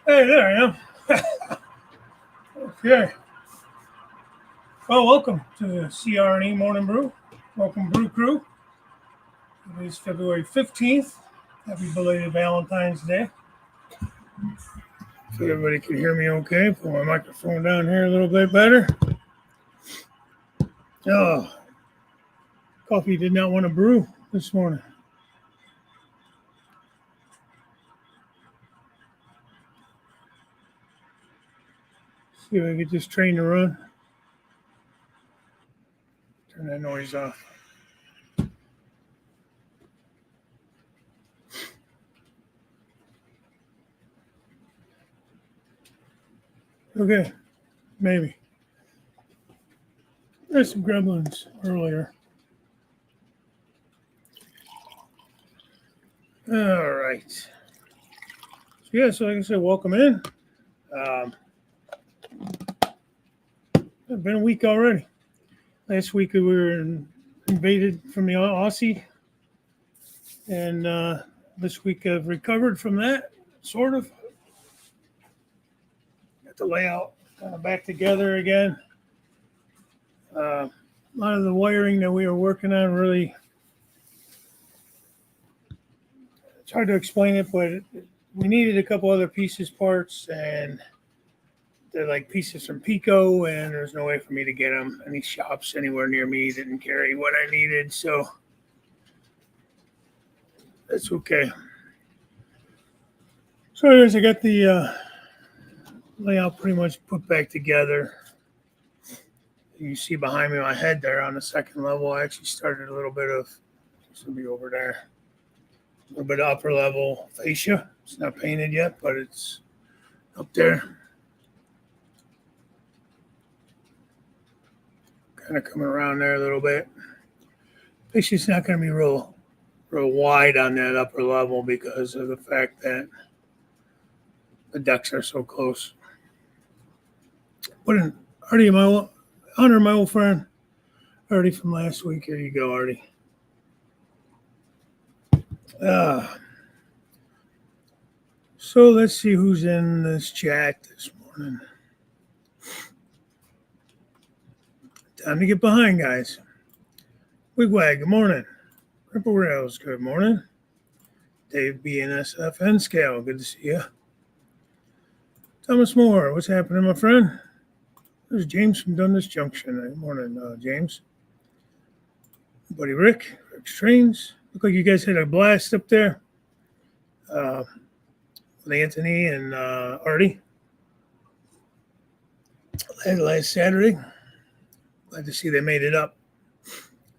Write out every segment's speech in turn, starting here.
Hey, there I am. Okay. Well, welcome to the CR&E Morning Brew. Welcome, Brew Crew. It is February 15th. Happy belated Valentine's Day. So everybody can hear me okay. Put my microphone down here a little bit better. Oh, coffee did not want to brew this morning. See if I can get this train to run. Turn that noise off. Okay, maybe. There's some gremlins earlier. All right. So yeah, so like I said, welcome in. It's been a week already. Last week we were invaded from the Aussie, and this week I've recovered from that, sort of. Got the layout kind of back together again. A lot of the wiring that we were working on really, it's hard to explain it, but we needed a couple other pieces, parts, and they're like pieces from Pico, and there's no way for me to get them. Any shops anywhere near me didn't carry what I needed, so that's okay. So anyways, I got the layout pretty much put back together. You see behind me my head there on the second level. I actually started a little bit of, this will be over there, a little bit of upper level fascia. It's not painted yet, but it's up there. Kind of coming around there a little bit. Fascia's not going to be real wide on that upper level because of the fact that the decks are so close. But Artie, my old friend, Artie from last week. Here you go, Artie. So let's see who's in this chat this morning. Time to get behind, guys. Wigwag, good morning. Ripple Rails, good morning. Dave BNSFN Scale, good to see you. Thomas Moore, what's happening, my friend? There's James from Dundas Junction. Good morning, James. Buddy Rick Trains. Look like you guys had a blast up there with Anthony and Artie last Saturday. Glad to see they made it up.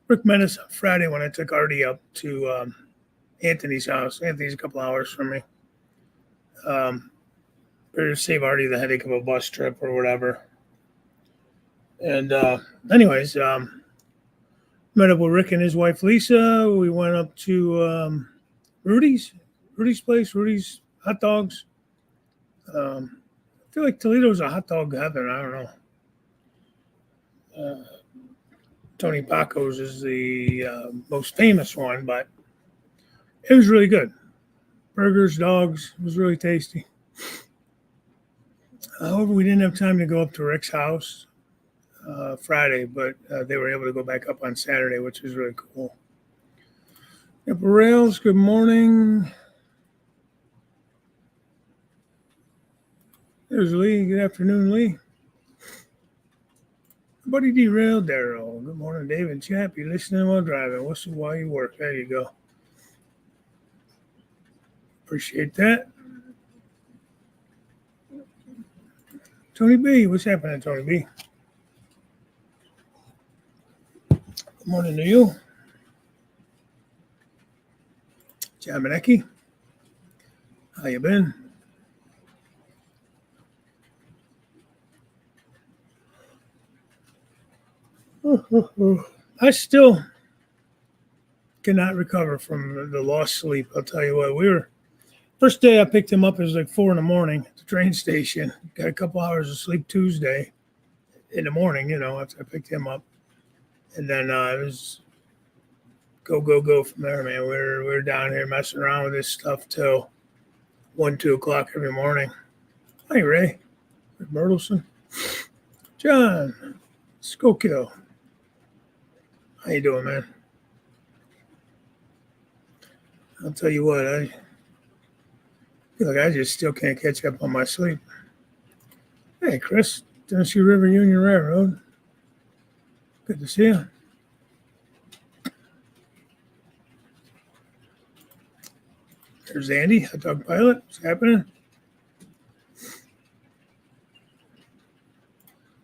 Rick met us on Friday when I took Artie up to Anthony's house. Anthony's a couple hours from me. Better save Artie the headache of a bus trip or whatever. And anyways, met up with Rick and his wife Lisa. We went up to Rudy's place, Rudy's hot dogs. I feel like Toledo's a hot dog heaven. I don't know. Tony Paco's is the most famous one, but it was really good. Burgers, dogs, it was really tasty. However, we didn't have time to go up to Rick's house Friday, but they were able to go back up on Saturday, which was really cool. Yep, Rails, good morning. There's Lee. Good afternoon, Lee. Buddy derailed Daryl. Good morning, David. Chap, you listening while driving. Whistle while you work. There you go. Appreciate that. Tony B, what's happening, Tony B? Good morning to you. Jamaneki, how you been? I still cannot recover from the lost sleep. I'll tell you what, first day I picked him up, it was like 4 a.m. at the train station. Got a couple hours of sleep Tuesday in the morning, after I picked him up. And then it was go from there, man. We're down here messing around with this stuff till 1, 2 o'clock every morning. Hi, Ray. Bertelson. John. Skokill. How you doing, man? I'll tell you what, I feel like I just still can't catch up on my sleep. Hey, Chris. Tennessee River Union Railroad. Good to see you. There's Andy, hot dog pilot. What's happening?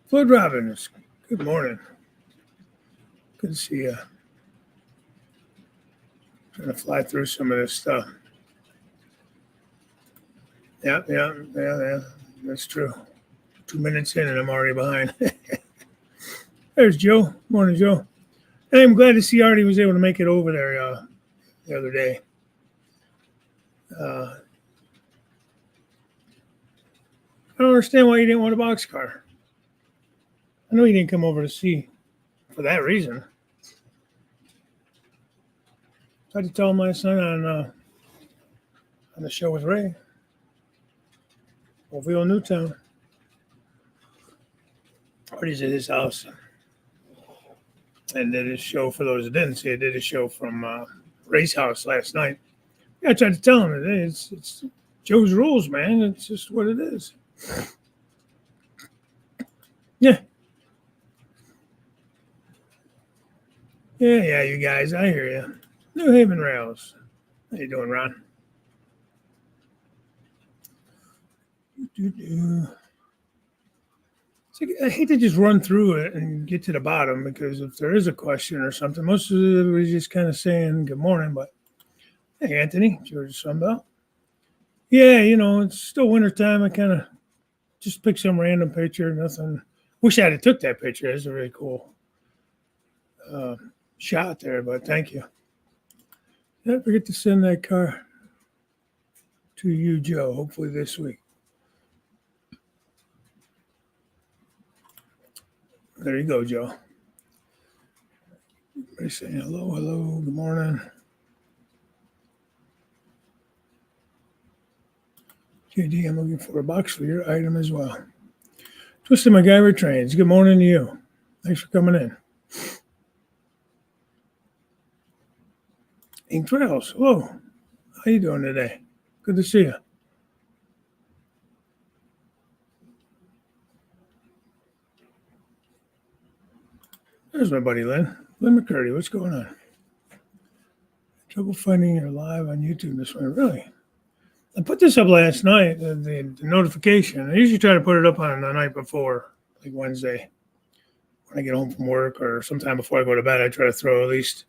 Floyd Robbins. Good morning. Good to see you. Trying to fly through some of this stuff. Yeah. That's true. 2 minutes in and I'm already behind. There's Joe. Morning, Joe. Hey, I'm glad to see Artie was able to make it over there the other day. I don't understand why you didn't want a boxcar. I know you didn't come over to see for that reason. Tried to tell my son on the show with Ray. Mobile Newtown. Artie's at his house. And did his show, for those that didn't see it, did a show from Ray's house last night. Yeah, I tried to tell him that it's Joe's rules, man. It's just what it is. Yeah. Yeah, you guys, I hear you. New Haven Rails. How you doing, Ron? So I hate to just run through it and get to the bottom because if there is a question or something, most of it was just kind of saying good morning. But hey, Anthony, Georgia Sunbelt. Yeah, it's still wintertime. I kind of just picked some random picture. Nothing. Wish I had took that picture. It's a really cool shot there, but thank you. Don't forget to send that car to you, Joe, hopefully this week. There you go, Joe. Everybody saying hello, good morning. JD, I'm looking for a box for your item as well. Twisted MacGyver Trains, good morning to you. Thanks for coming in. Ink Trails, hello. How you doing today? Good to see you. There's my buddy Lynn. Lynn McCurdy, what's going on? Trouble finding your live on YouTube this morning. Really? I put this up last night, the notification. I usually try to put it up on the night before, like Wednesday. When I get home from work or sometime before I go to bed, I try to throw at least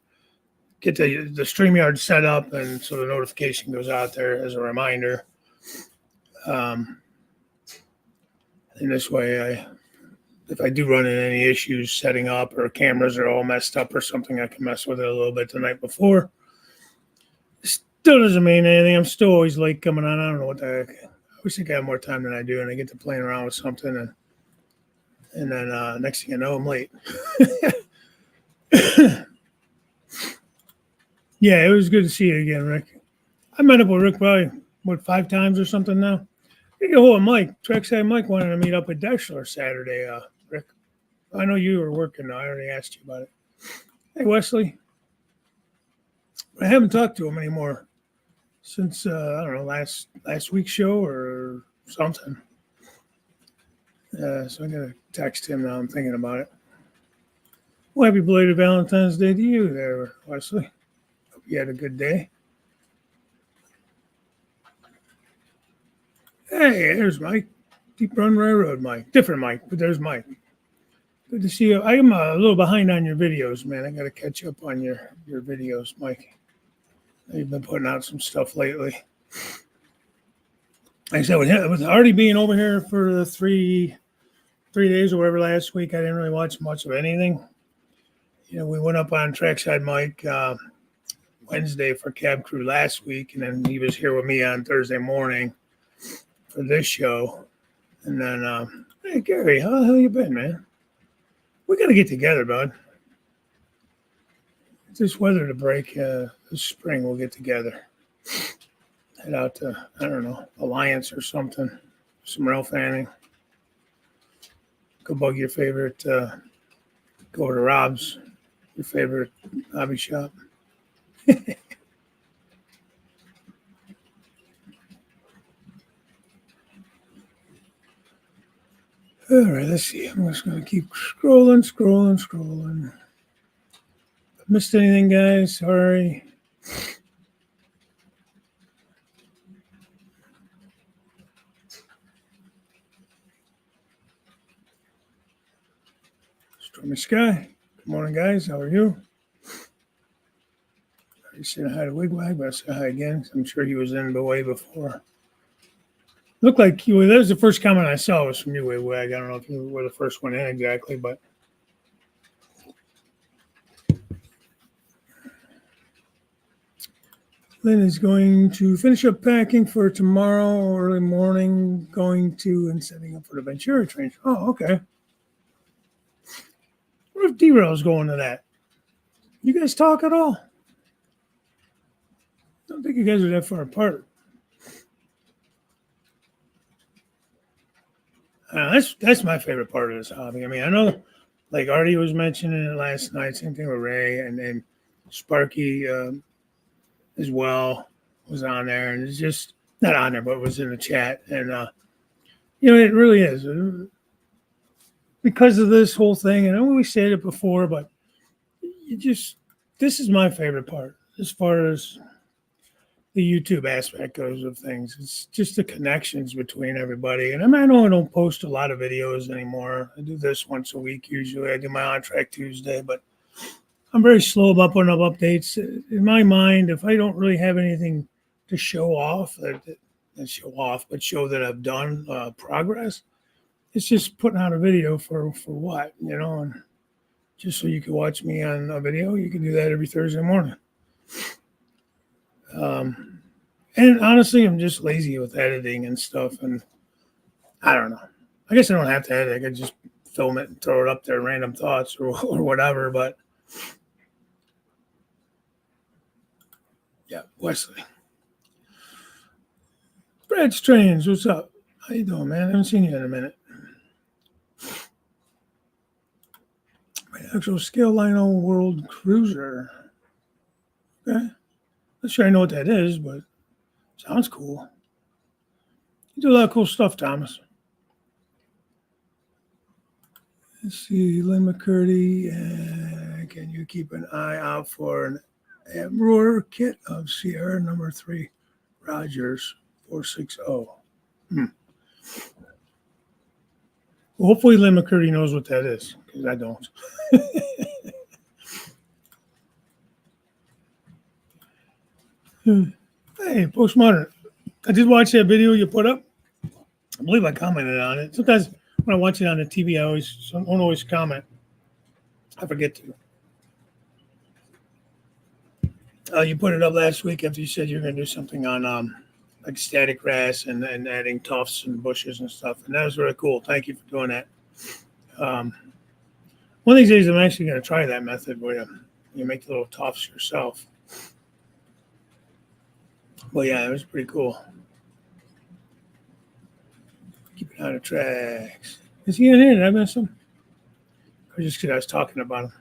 get the StreamYard set up and so the notification goes out there as a reminder. And this way, if I do run into any issues setting up or cameras are all messed up or something, I can mess with it a little bit the night before. Still doesn't mean anything. I'm still always late coming on. I don't know what the heck. I wish I had more time than I do, and I get to playing around with something, and then next thing you know, I'm late. Yeah, it was good to see you again, Rick. I met up with Rick probably, 5 times or something now. I get a hold of Mike. Trackside Mike wanted to meet up at Dexler Saturday, Rick. I know you were working. I already asked you about it. Hey, Wesley. I haven't talked to him anymore since, I don't know, last week's show or something. So I'm going to text him now. I'm thinking about it. Well, happy belated Valentine's Day to you there, Wesley. Hope you had a good day. Hey, there's Mike. Deep Run Railroad Mike. Different Mike, but there's Mike. Good to see you. I am a little behind on your videos, man. I got to catch up on your videos, Mike. You've been putting out some stuff lately. Like I said, with Artie being over here for the 3 days or whatever last week, I didn't really watch much of anything. We went up on Trackside Mike Wednesday for Cab Crew last week, and then he was here with me on Thursday morning for this show. And then, hey, Gary, how the hell you been, man? We got to get together, bud. It's this weather to break. This spring, we'll get together. Head out to, I don't know, Alliance or something. some rail fanning. Go bug your favorite. Go over to Rob's, your favorite hobby shop. All right, let's see. I'm just going to keep scrolling. Missed anything, guys? Sorry. Stormy Sky. Good morning, guys. How are you? I said hi to Wigwag, but I'll say hi again. I'm sure he was in the way before. Looked like you. That was the first comment I saw was from you, Wigwag. I don't know if you were the first one in exactly, but. Lynn is going to finish up packing for tomorrow early morning, going to and setting up for the Ventura train. Oh, okay. What if D-Rail's going to that? You guys talk at all? I don't think you guys are that far apart. That's my favorite part of this hobby. I mean, I know, like Artie was mentioning it last night, same thing with Ray, and then Sparky as well was on there, and it's just not on there, but was in the chat, and it really is because of this whole thing. And I know we said it before, but this is my favorite part as far as the YouTube aspect goes of things. It's just the connections between everybody. And I know I don't post a lot of videos anymore. I do this once a week usually. I do my on track Tuesday, but I'm very slow about putting up updates. In my mind, if I don't really have anything to show off, but show that I've done progress, it's just putting out a video for what, and just so you can watch me on a video. You can do that every Thursday morning. And honestly, I'm just lazy with editing and stuff, and I don't know. I guess I don't have to edit. I could just film it and throw it up there, random thoughts or whatever, but yeah, Wesley. Brad Strange, what's up? How you doing, man? I haven't seen you in a minute. My actual scale Lino World Cruiser. Okay. Not sure I know what that is, but sounds cool. You do a lot of cool stuff, Thomas. Let's see, Lynn McCurdy. Can you keep an eye out for an Amroar kit of Sierra number 3 Rogers 460? Well, hopefully Lynn McCurdy knows what that is, because I don't. Hey, Postmodern. I did watch that video you put up. I believe I commented on it. Sometimes when I watch it on the TV, I don't always comment. I forget to. You put it up last week after you said you were going to do something on like static grass and adding tufts and bushes and stuff. And that was really cool. Thank you for doing that. One of these days, I'm actually going to try that method where you make the little tufts yourself. Well, yeah, it was pretty cool. Keep it on the tracks. Is he in here? Did I miss him? Or just because I was talking about him?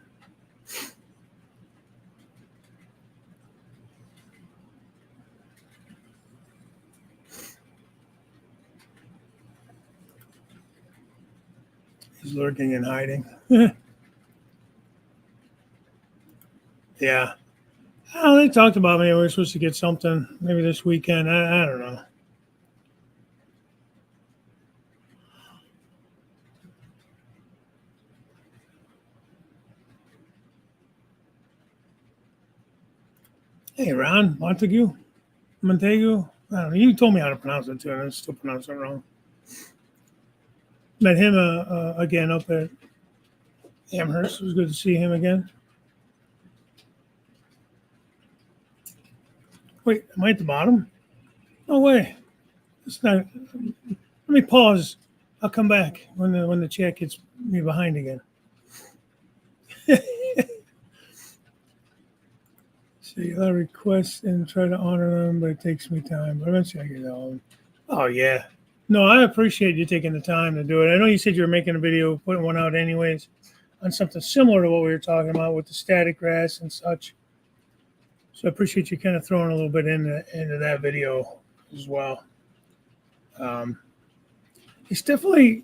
He's lurking and hiding. Yeah. Oh, they talked about me. We were supposed to get something maybe this weekend. I don't know. Hey, Ron Montague. I don't know. You told me how to pronounce it too, and I still pronounce it wrong. Met him again up at Amherst. It was good to see him again. Wait, am I at the bottom? No way. It's not. Let me pause. I'll come back when the chat gets me behind again. See, I request and try to honor them, but it takes me time. But eventually I get all. Oh yeah, No, I appreciate you taking the time to do it. I know you said you were making a video, putting one out anyways, on something similar to what we were talking about with the static grass and such. So I appreciate you kind of throwing a little bit into that video as well. It's definitely,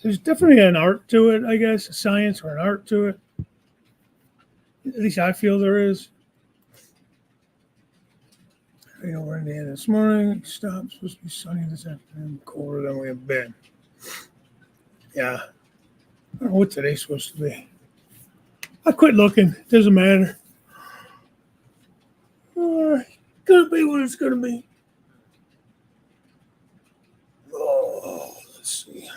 there's definitely an art to it, I guess, a science or an art to it. At least I feel there is. We're in the end this morning. Stop. Supposed to be sunny this afternoon. Colder than we have been. Yeah. I don't know what today's supposed to be. I quit looking. Doesn't matter. Gonna be what it's gonna be. Oh, let's see.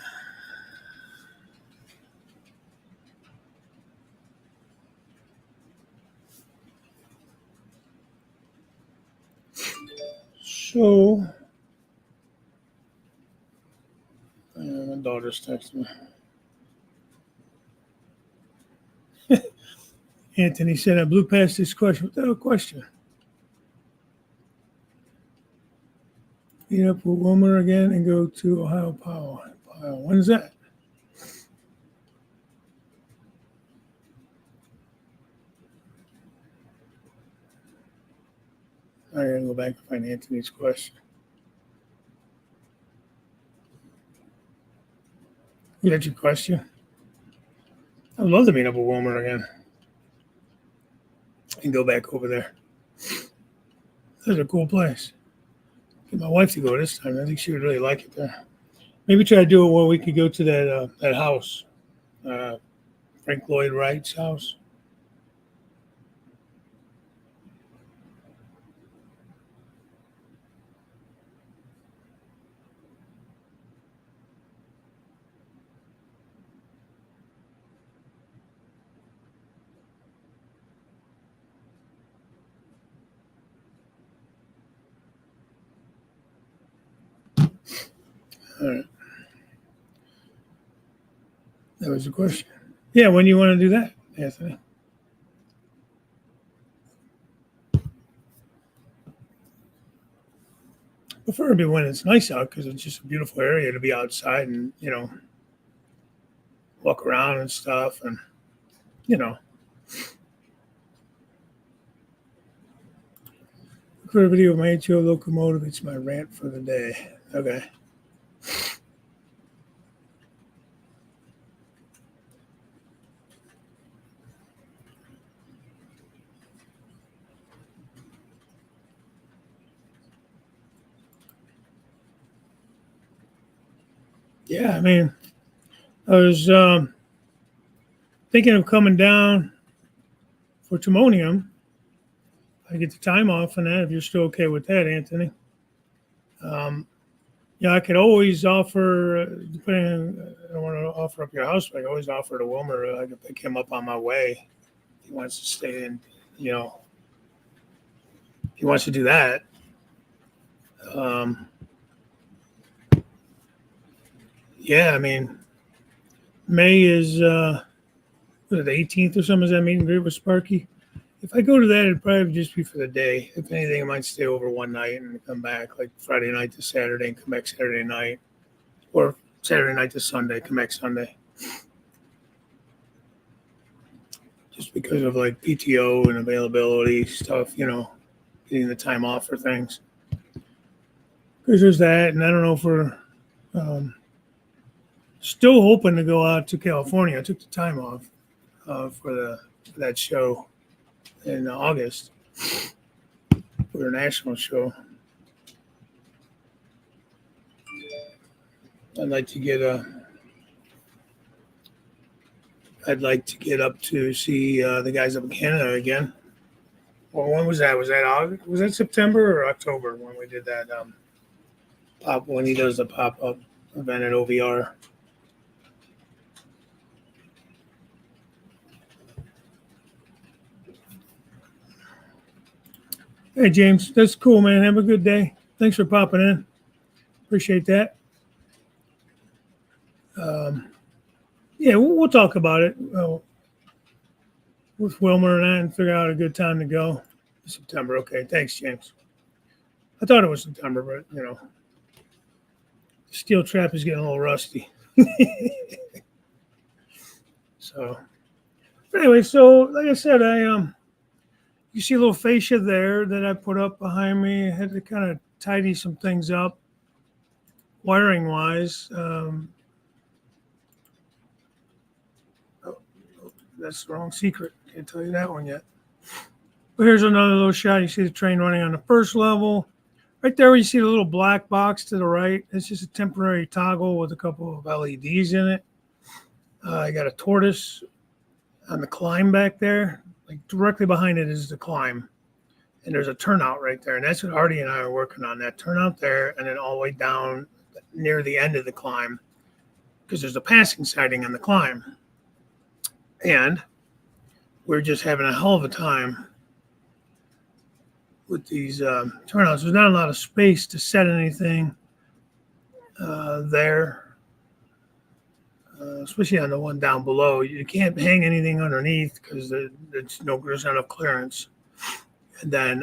So, my daughter's texting me. Anthony said, I blew past this question without a question. Meet up with Wilmer again and go to Ohio Power. When's that? I gotta go back and find Anthony's question. You got your question? I'd love to meet up with Wilmer again and go back over there. That's a cool place. Get my wife to go this time. I think she would really like it there. Maybe try to do it where we could go to that house, Frank Lloyd Wright's house. All right. That was the question. Yeah, when do you want to do that, Anthony? Preferably when it's nice out because it's just a beautiful area to be outside and, walk around and stuff and, For a video of my HO locomotive, it's my rant for the day. Okay. Yeah, I mean, I was thinking of coming down for Timonium. I get the time off on that if you're still okay with that, Anthony. I could always offer, depending, I don't want to offer up your house, but I could always offer to Wilmer. I could pick him up on my way. If he wants to stay in, if he wants to do that. Yeah, I mean, May is the 18th or something. Is that meet and greet with Sparky? If I go to that, it'd probably just be for the day. If anything, I might stay over one night and come back, like Friday night to Saturday, and come back Saturday night, or Saturday night to Sunday, come back Sunday. Just because of like PTO and availability stuff, getting the time off for things. Because there's that, and I don't know if we're still hoping to go out to California. I took the time off for that show in August for their national show. I'd like to get up to see the guys up in Canada again. Well, when was that? Was that August? Was that September or October when we did that when he does the pop-up event at OVR? Hey, James, that's cool, man. Have a good day. Thanks for popping in. Appreciate that. Yeah, we'll talk about it with Wilmer and I and figure out a good time to go. September. Okay. Thanks, James. I thought it was September, but, steel trap is getting a little rusty. So, but anyway, so like I said, you see a little fascia there that I put up behind me. I had to kind of tidy some things up, wiring wise. That's the wrong secret. Can't tell you that one yet. But here's another little shot. You see the train running on the first level. Right there, you see the little black box to the right. It's just a temporary toggle with a couple of LEDs in it. I got a tortoise on the climb back there. Like directly behind it is the climb. And there's a turnout right there. And that's what Artie and I are working on, that turnout there and then all the way down near the end of the climb. Because there's a passing siding on the climb. And we're just having a hell of a time with these turnouts. There's not a lot of space to set anything there, especially on the one down below. You can't hang anything underneath because there's not enough clearance. And then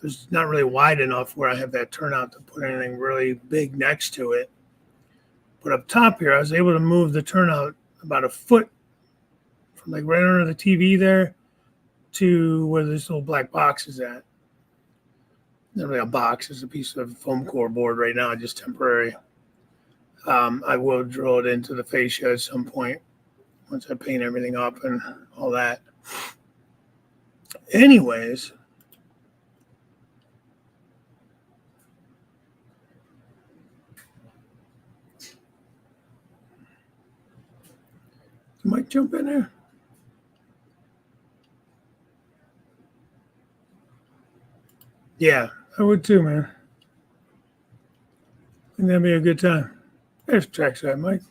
there's not really wide enough where I have that turnout to put anything really big next to it. But up top here, I was able to move the turnout about a foot from like right under the TV there to where this little black box is at. Not really a box, it's a piece of foam core board right now, just temporary. I will drill it into the fascia at some point once I paint everything up and all that. Anyways, you might jump in there. Yeah, I would too, man. And that'd be a good time. There's trackside, Mike.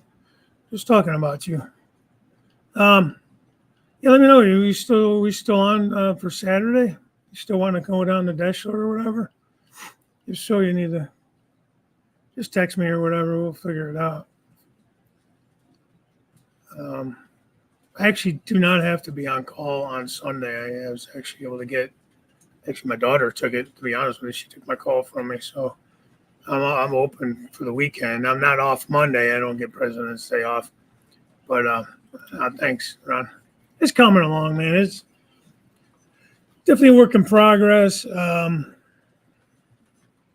Just talking about you. Yeah, let me know. We still on for Saturday? You still want to go down to Deschler or whatever? If so, you need to just text me or whatever. We'll figure it out. I actually do not have to be on call on Sunday. I was actually able to get. Actually, my daughter took it. To be honest with you, she took my call from me, so I'm open for the weekend. I'm not off Monday. I don't get President's Day off, but thanks, Ron. It's coming along, man. It's definitely a work in progress.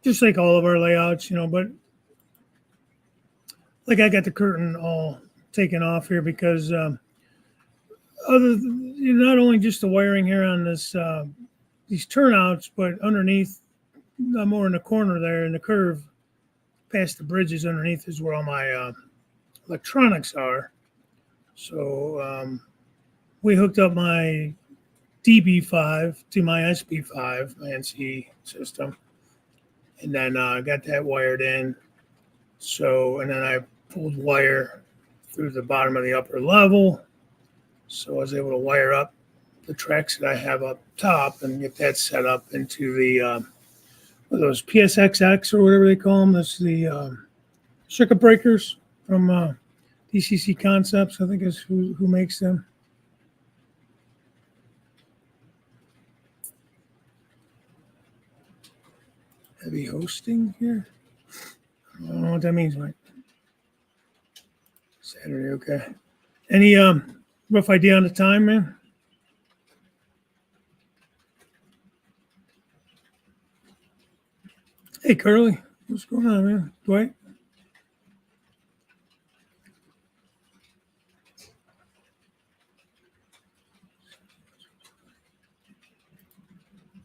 Just like all of our layouts, but like I got the curtain all taken off here because not only just the wiring here on this these turnouts, but underneath, more in the corner there in the curve, past the bridges underneath is where all my electronics are. So we hooked up my DB5 to my SP5, my NC system, and then got that wired in. So, and then I pulled wire through the bottom of the upper level. So I was able to wire up the tracks that I have up top and get that set up into the those PSXX or whatever they call them. That's the circuit breakers from DCC Concepts, I think is who makes them. Heavy hosting here. I don't know what that means, Mike. Saturday, okay. Any rough idea on the time, man? Hey, Curly, what's going on, man? Dwight?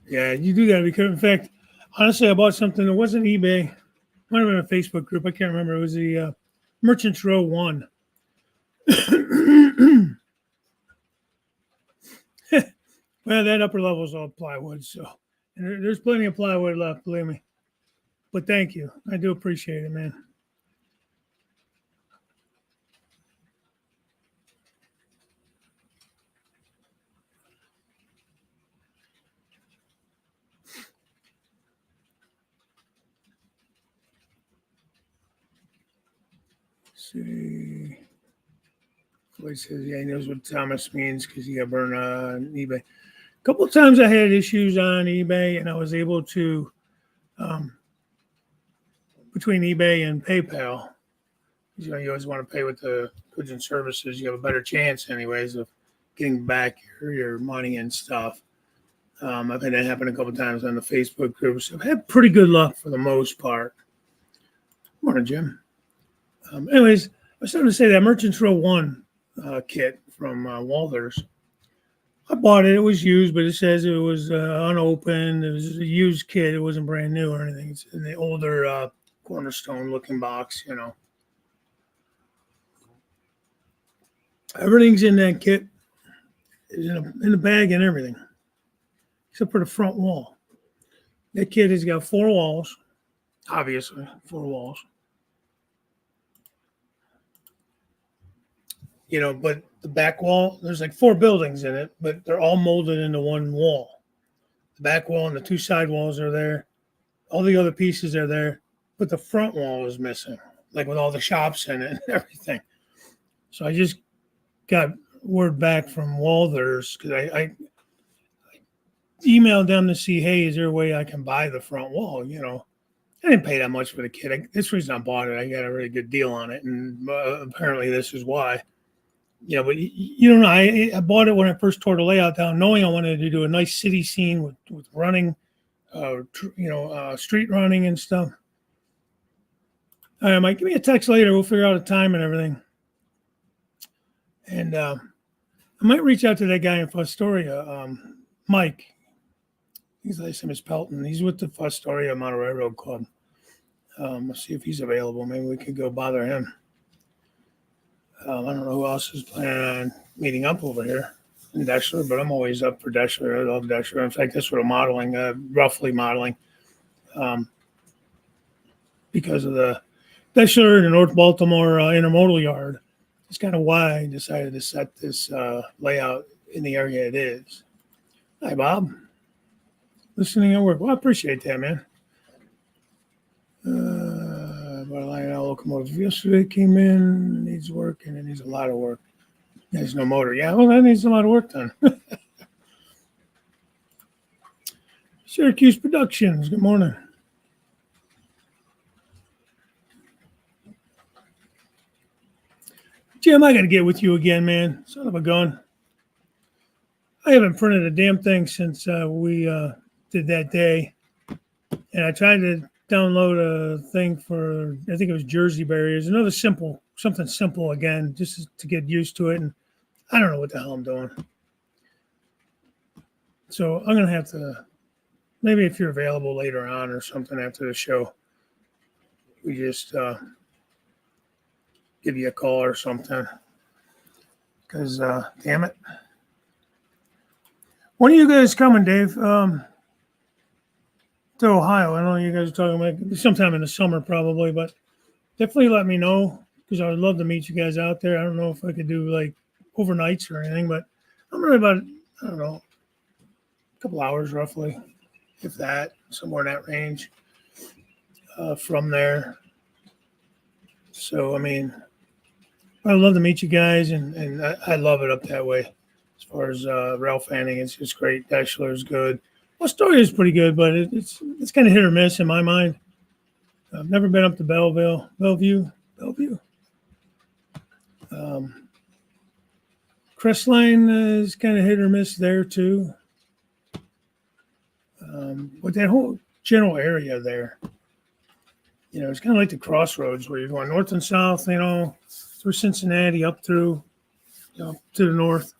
Yeah, you do got to be careful. In fact, honestly, I bought something that wasn't eBay. Might have been a Facebook group. I can't remember. It was the Merchants Row 1. Well, that upper level is all plywood, so and there's plenty of plywood left, believe me. But thank you. I do appreciate it, man. Let's see. Floyd says, yeah, he knows what Thomas means because he got burned on eBay. A couple of times I had issues on eBay, and I was able to between eBay and PayPal. You always want to pay with the goods and services. You have a better chance, anyways, of getting back your money and stuff. I've had that happen a couple of times on the Facebook groups. I've had pretty good luck for the most part. Morning, Jim. Anyways, I was starting to say that Merchants Row 1 kit from Walthers. I bought it. It was used, but it says it was unopened. It was a used kit. It wasn't brand new or anything. It's in the older Cornerstone-looking box, Everything's in that kit. It's in the bag and everything, except for the front wall. That kit has got 4 walls, obviously, 4 walls. But the back wall, there's like 4 buildings in it, but they're all molded into one wall. The back wall and the 2 side walls are there. All the other pieces are there, but the front wall is missing, like with all the shops in it and everything. So I just got word back from Walthers because I emailed them to see, hey, is there a way I can buy the front wall? I didn't pay that much for the kit. That's the reason I bought it. I got a really good deal on it, and apparently this is why. But you don't know. I bought it when I first tore the layout down, knowing I wanted to do a nice city scene with running, street running and stuff. All right, Mike, give me a text later. We'll figure out a time and everything. And I might reach out to that guy in Fostoria, Mike. His last name is Pelton. He's with the Fostoria Mountain Railroad Club. Let's see if he's available. Maybe we could go bother him. I don't know who else is planning on meeting up over here in Deshler, but I'm always up for Deshler. I love Deshler. In fact, that's what I'm modeling, roughly modeling, because of the Deshler and the North Baltimore intermodal yard. It's kind of why I decided to set this layout in the area it is. Hi, Bob. Listening at work. Well, I appreciate that, man. But a line out locomotive yesterday came in, needs work, and it needs a lot of work. There's no motor. Yeah, well, that needs a lot of work done. Syracuse Productions, good morning. Jim, I got to get with you again, man. Son of a gun. I haven't printed a damn thing since we did that day. And I tried to download a thing for, I think it was Jersey barriers. Another something simple again, just to get used to it. And I don't know what the hell I'm doing. So I'm going to have to, maybe if you're available later on or something after the show, we just give you a call or something. Because, damn it. When are you guys coming, Dave? To Ohio. I know you guys are talking about sometime in the summer probably, but definitely let me know because I would love to meet you guys out there. I don't know if I could do like overnights or anything, but I'm really about, I don't know, a couple hours roughly, if that, somewhere in that range from there. So, I mean, I'd love to meet you guys, and I love it up that way. As far as rail fanning, it's just great. Deshler is good. Astoria is pretty good, but it's kind of hit or miss in my mind. I've never been up to Bellevue. Crestline is kind of hit or miss there too. But that whole general area there, it's kind of like the crossroads where you're going north and south, through Cincinnati up through, to the north.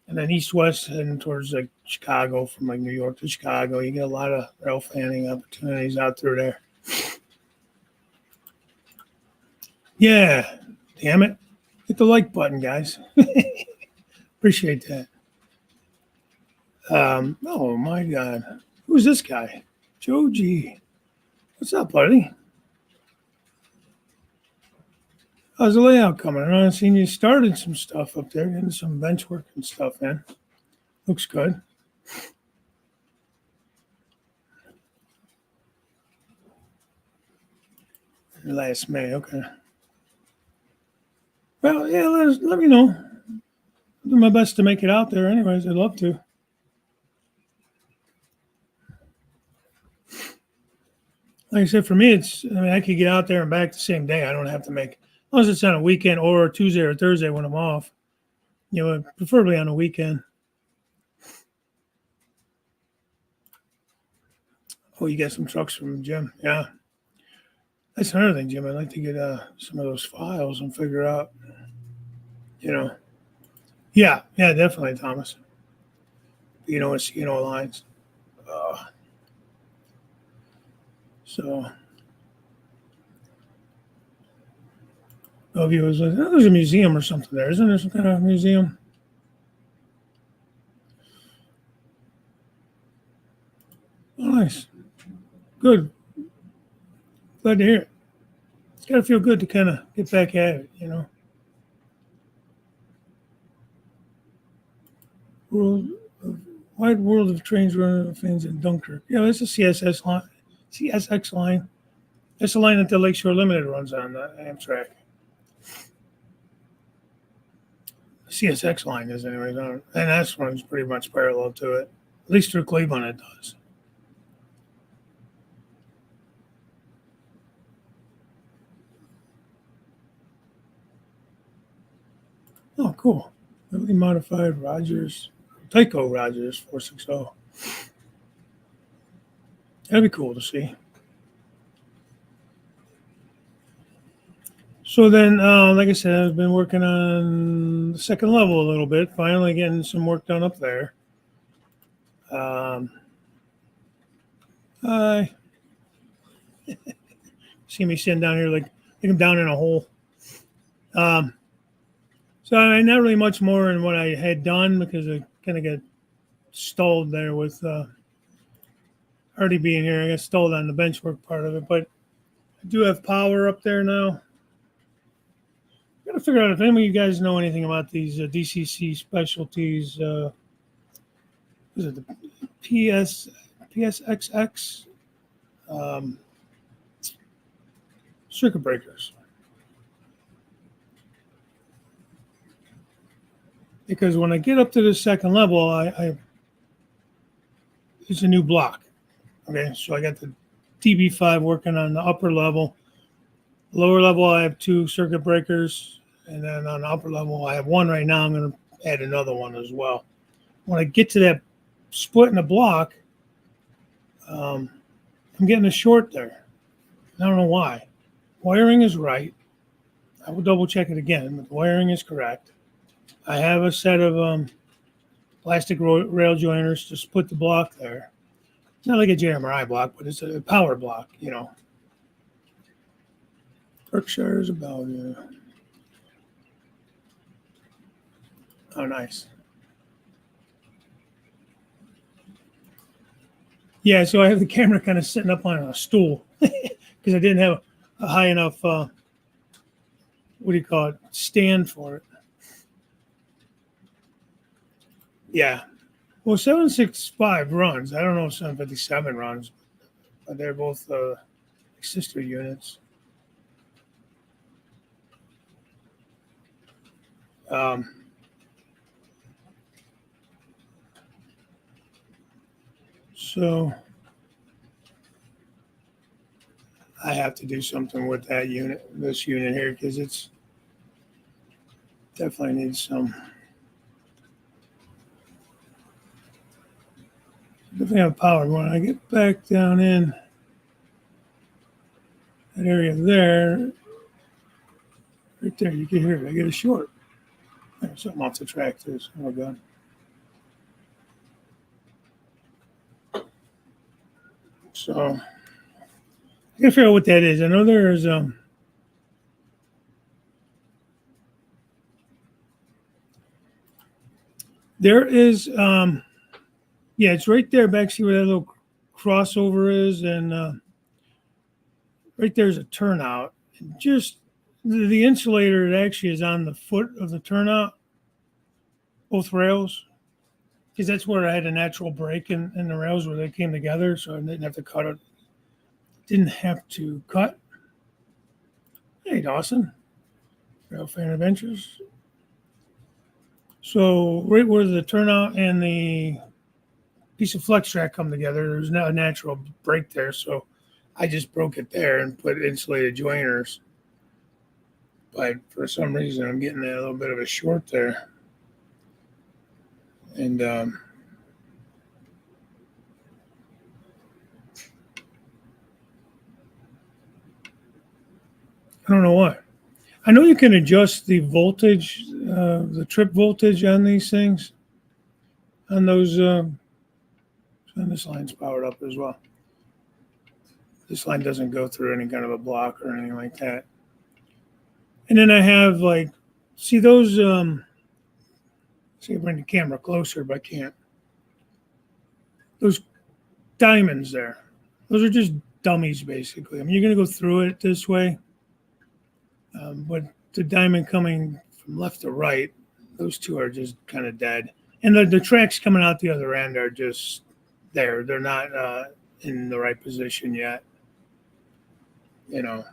And then east-west heading towards like Chicago, from like New York to Chicago. You get a lot of rail fanning opportunities out through there. Yeah, damn it. Hit the like button, guys. Appreciate that. Oh, my God. Who's this guy? Joe G. What's up, buddy? How's the layout coming? I've seen you started some stuff up there, getting some bench work and stuff, man. Looks good. Last May, okay. Well, yeah, let me know. I'll do my best to make it out there anyways. I'd love to. like I said, for me, I could get out there and back the same day. I don't have to make, as long as it's on a weekend or Tuesday or Thursday when I'm off, preferably on a weekend. Oh, you got some trucks from Jim. Yeah. That's another thing, Jim. I'd like to get some of those files and figure out, Yeah, definitely, Thomas. It's, lines. So, Bellevue was, there's a museum or something there. Isn't there some kind of museum? Oh, nice. Good. Glad to hear it. It's got to feel good to kind of get back at it. World of, wide world of trains running things in Dunkirk. Yeah, that's a CSX line. That's the line that the Lakeshore Limited runs on, the Amtrak. The CSX line is, anyways, and that runs pretty much parallel to it. At least through Cleveland, it does. Oh, cool. Heavily modified Rogers, Tyco Rogers 460. That'd be cool to see. So then, like I said, I've been working on the second level a little bit, finally getting some work done up there. Hi. See me sitting down here like I'm down in a hole. So not really much more than what I had done because I kind of got stalled there with already being here. I got stalled on the bench work part of it, but I do have power up there now. Got to figure out if any of you guys know anything about these DCC specialties. Is it the PSXX circuit breakers? Because when I get up to the second level, it's a new block. Okay, so I got the DB5 working on the upper level. Lower level, I have 2 circuit breakers, and then on the upper level, I have 1 right now. I'm going to add another one as well. When I get to that split in the block, I'm getting a short there. I don't know why. Wiring is right. I will double check it again, but the wiring is correct. I have a set of plastic rail joiners to split the block there. It's not like a JMRI block, but it's a power block, Berkshire is about, oh, nice. Yeah, so I have the camera kind of sitting up on a stool because I didn't have a high enough, stand for it. Yeah. Well, 765 runs. I don't know if 757 runs, but they're both sister units. So I have to do something with this unit here, because it's definitely needs some. Definitely have power. When I get back down in that area there, right there, you can hear it. I get a short. There's something off the track too. So we're good. So I gotta figure out what that is. I know there's yeah, it's right there. Back, see where that little crossover is, and right there's a turnout. And just the insulator, it actually is on the foot of the turnout, both rails, because that's where I had a natural break in the rails where they came together, so I didn't have to cut it. Didn't have to cut. Hey, Dawson. Rail Fan Adventures. So right where the turnout and the piece of flex track come together, there's now a natural break there. So I just broke it there and put insulated joiners. But for some reason, I'm getting a little bit of a short there. And I don't know why. I know you can adjust the voltage, the trip voltage on these things, on those. And this line's powered up as well. This line doesn't go through any kind of a block or anything like that. And then I have like, see those, see, I bring the camera closer, but I can't. Those diamonds there, those are just dummies basically. I mean, you're going to go through it this way, but the diamond coming from left to right, those two are just kind of dead. And the tracks coming out the other end are just there. They're not in the right position yet, you know.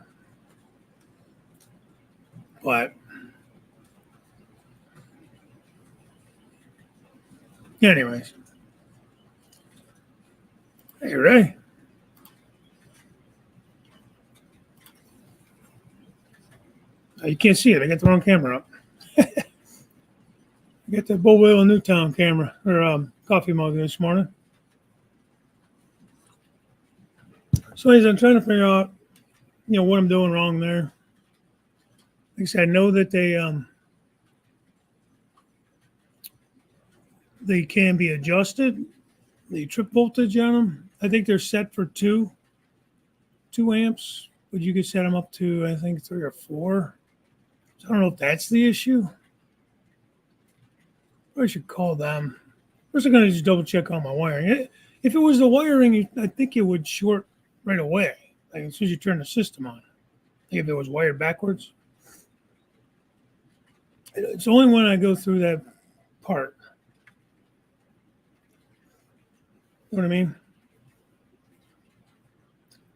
But anyways, hey Ray. Oh, you can't see it. I got the wrong camera up. I got the Bull Whale Newtown camera or coffee mug this morning. So as I'm trying to figure out, what I'm doing wrong there. Like I said, I know that they can be adjusted. The trip voltage on them, I think they're set for 2 amps, but you could set them up to, I think, 3 or 4. So I don't know if that's the issue. I should call them. First, I'm going to just double check all my wiring. If it was the wiring, I think it would short right away, like as soon as you turn the system on. I think if it was wired backwards. It's only when I go through that part. You know what I mean?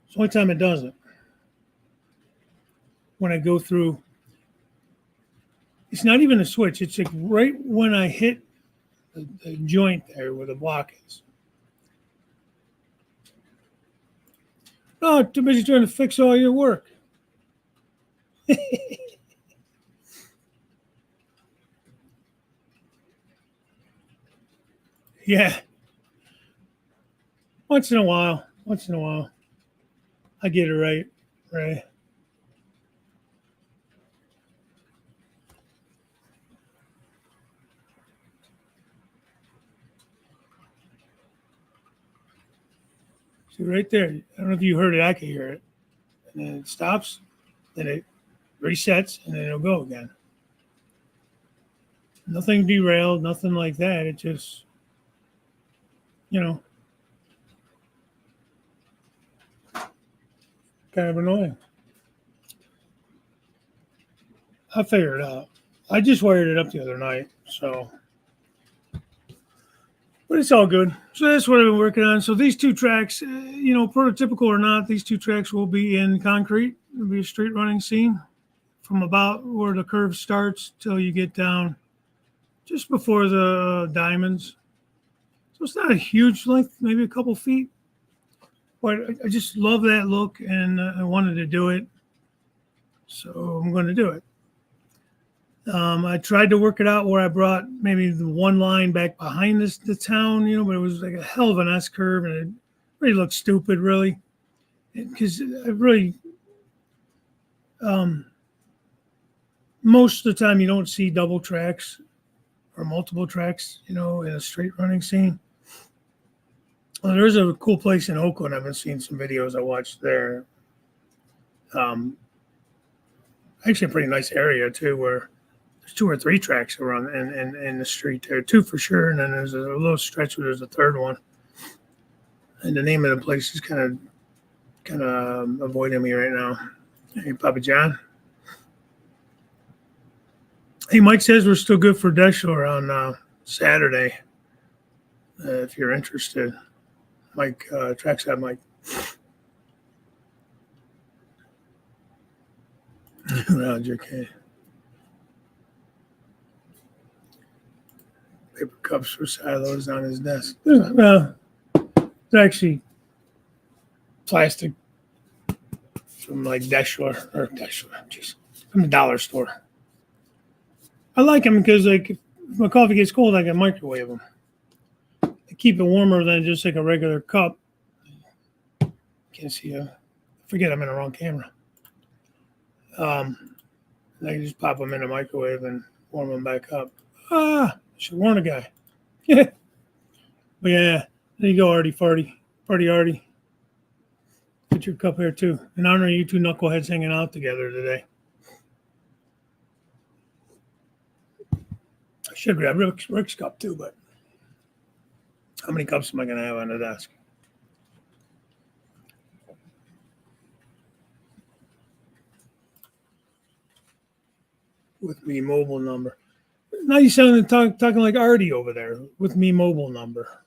It's the only time it doesn't. When I go through, it's not even a switch. It's like right when I hit the joint there where the block is. Oh, too busy trying to fix all your work. Yeah. Once in a while. I get it right. Right. See right there. I don't know if you heard it. I can hear it. And then it stops. Then it resets. And then it'll go again. Nothing derailed. Nothing like that. It just, kind of annoying. I'll figure it out. I just wired it up the other night. So, but it's all good. So that's what I've been working on. So these 2 tracks, prototypical or not, these 2 tracks will be in concrete. It'll be a straight running scene from about where the curve starts till you get down just before the diamonds. So it's not a huge length, maybe a couple feet. But I just love that look, and I wanted to do it. So I'm going to do it. I tried to work it out where I brought maybe the one line back behind the town, but it was like a hell of an S curve, and it really looked stupid, really, because I really, most of the time you don't see double tracks or multiple tracks, in a straight running scene. Well, there's a cool place in Oakland. I've been seeing some videos I watched there. Actually, a pretty nice area too, where there's 2 or 3 tracks around in the street there, 2 for sure, and then there's a little stretch where there's a 3rd one. And the name of the place is kind of avoiding me right now. Hey, Papa John. Hey, Mike says we're still good for Deshler on Saturday. If you're interested, Mike, trackside Mike. Roger K. Paper cups for silos on his desk. It's actually plastic from like jeez, from the dollar store. I like them because like if my coffee gets cold, I can microwave them. They keep it warmer than just like a regular cup. Can't see you. Forget I'm in the wrong camera. I can just pop them in the microwave and warm them back up. I should warn a guy. But yeah, there you go, Artie Farty. Party Artie. Put your cup here too. In honor of you two knuckleheads hanging out together today. I should grab Rick's cup too, but how many cups am I going to have on the desk? With me mobile number. Now you sound talking like Artie over there. With me mobile number.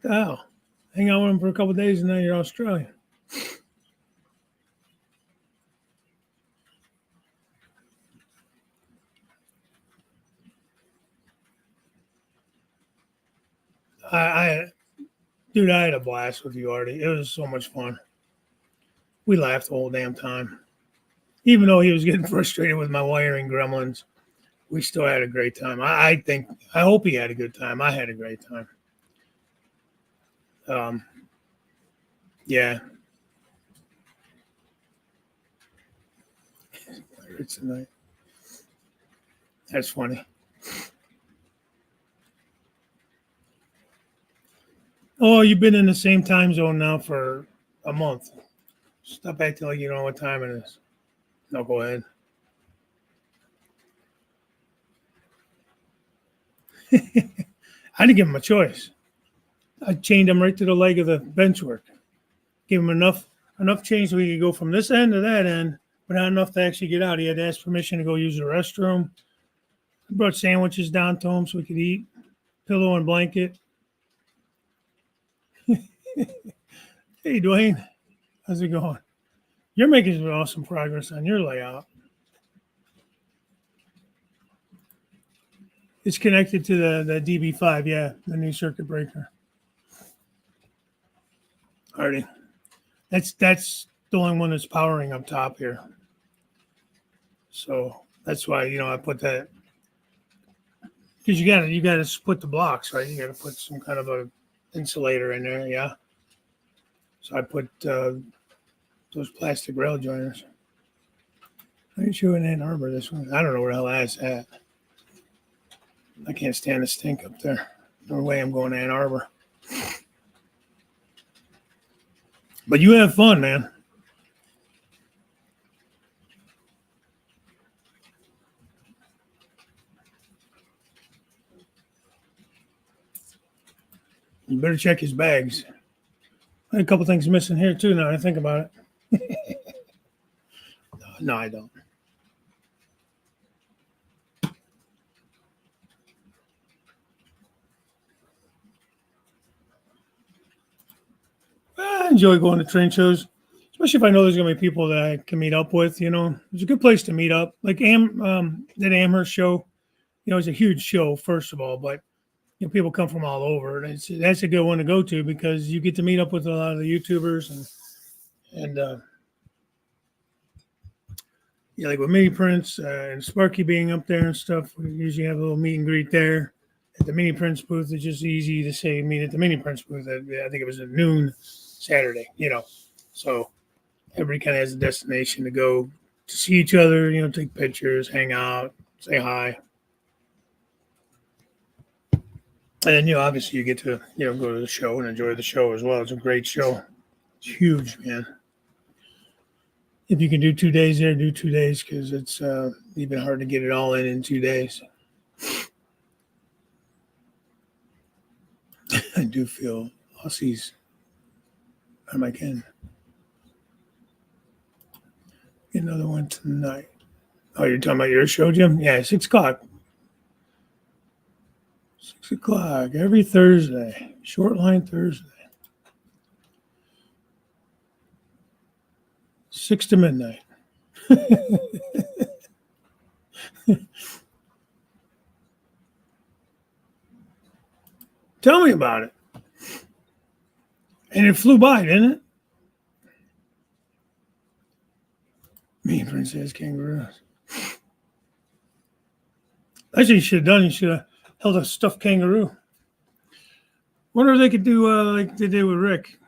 Oh, hang out with him for a couple of days and now you're Australian. Dude, I had a blast with you, Artie. It was so much fun. We laughed the whole damn time. Even though he was getting frustrated with my wiring gremlins, we still had a great time. I hope he had a good time. I had a great time. Yeah. Tonight. That's funny. Oh, you've been in the same time zone now for a month. Stop acting like you don't know what time it is. No, go ahead. I didn't give him a choice. I chained him right to the leg of the bench work. Gave him enough change so he could go from this end to that end, but not enough to actually get out. He had to ask permission to go use the restroom. I brought sandwiches down to him so he could eat. Pillow and blanket. Hey, Dwayne. How's it going? You're making some awesome progress on your layout. It's connected to the DB5, yeah, the new circuit breaker. Alrighty. That's the only one that's powering up top here. So that's why, I put that, because you gotta split the blocks, right? You gotta put some kind of a insulator in there, yeah. So I put those plastic rail joiners. Why are you in Ann Arbor this one? I don't know where the hell that's at. I can't stand the stink up there. No way I'm going to Ann Arbor. But you have fun, man. You better check his bags. I had a couple things missing here too now I think about it. No, I don't. I enjoy going to train shows, especially if I know there's going to be people that I can meet up with. It's a good place to meet up. Like that Amherst show, it's a huge show, first of all, but people come from all over. That's a good one to go to because you get to meet up with a lot of the YouTubers and like with Mini Prince and Sparky being up there and stuff. We usually have a little meet and greet there. At the Mini Prince booth, it's just easy to say meet at the Mini Prince booth. I think it was at noon Saturday, So everybody kind of has a destination to go to see each other, take pictures, hang out, say hi. And then, obviously you get to, go to the show and enjoy the show as well. It's a great show. It's huge, man. If you can do 2 days there, do 2 days because it's even hard to get it all in 2 days. I do feel Aussies. Am I kidding? Get another one tonight. Oh, you're talking about your show, Jim? Yeah, 6 o'clock. 6 o'clock every Thursday. Short line Thursday. 6 to midnight. Tell me about it. And it flew by, didn't it? Me and Princess kangaroos. That's what you should have done. You should have held a stuffed kangaroo. Wonder if they could do like they did with Rick.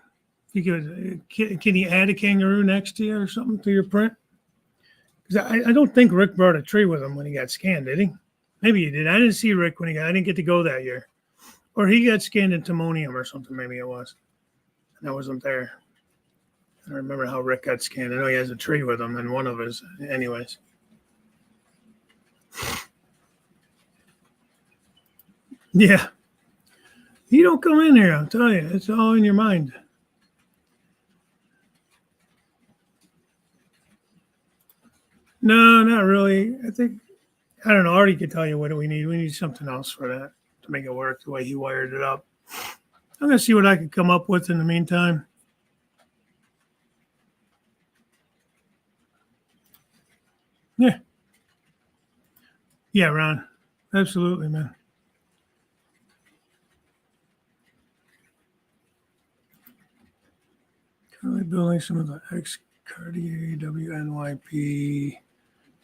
You can he add a kangaroo next to you or something to your print? Because I don't think Rick brought a tree with him when he got scanned, did he? Maybe he did. I didn't see Rick when I didn't get to go that year. Or he got scanned in Timonium or something, maybe it was. And I wasn't there. I don't remember how Rick got scanned. I know he has a tree with him in one of his, anyways. Yeah. You don't come in here, I'll tell you. It's all in your mind. No, not really. I don't know. Artie could tell you what we need. We need something else for that to make it work the way he wired it up. I'm going to see what I can come up with in the meantime. Yeah. Yeah, Ron. Absolutely, man. Currently building some of the X Cartier WNYP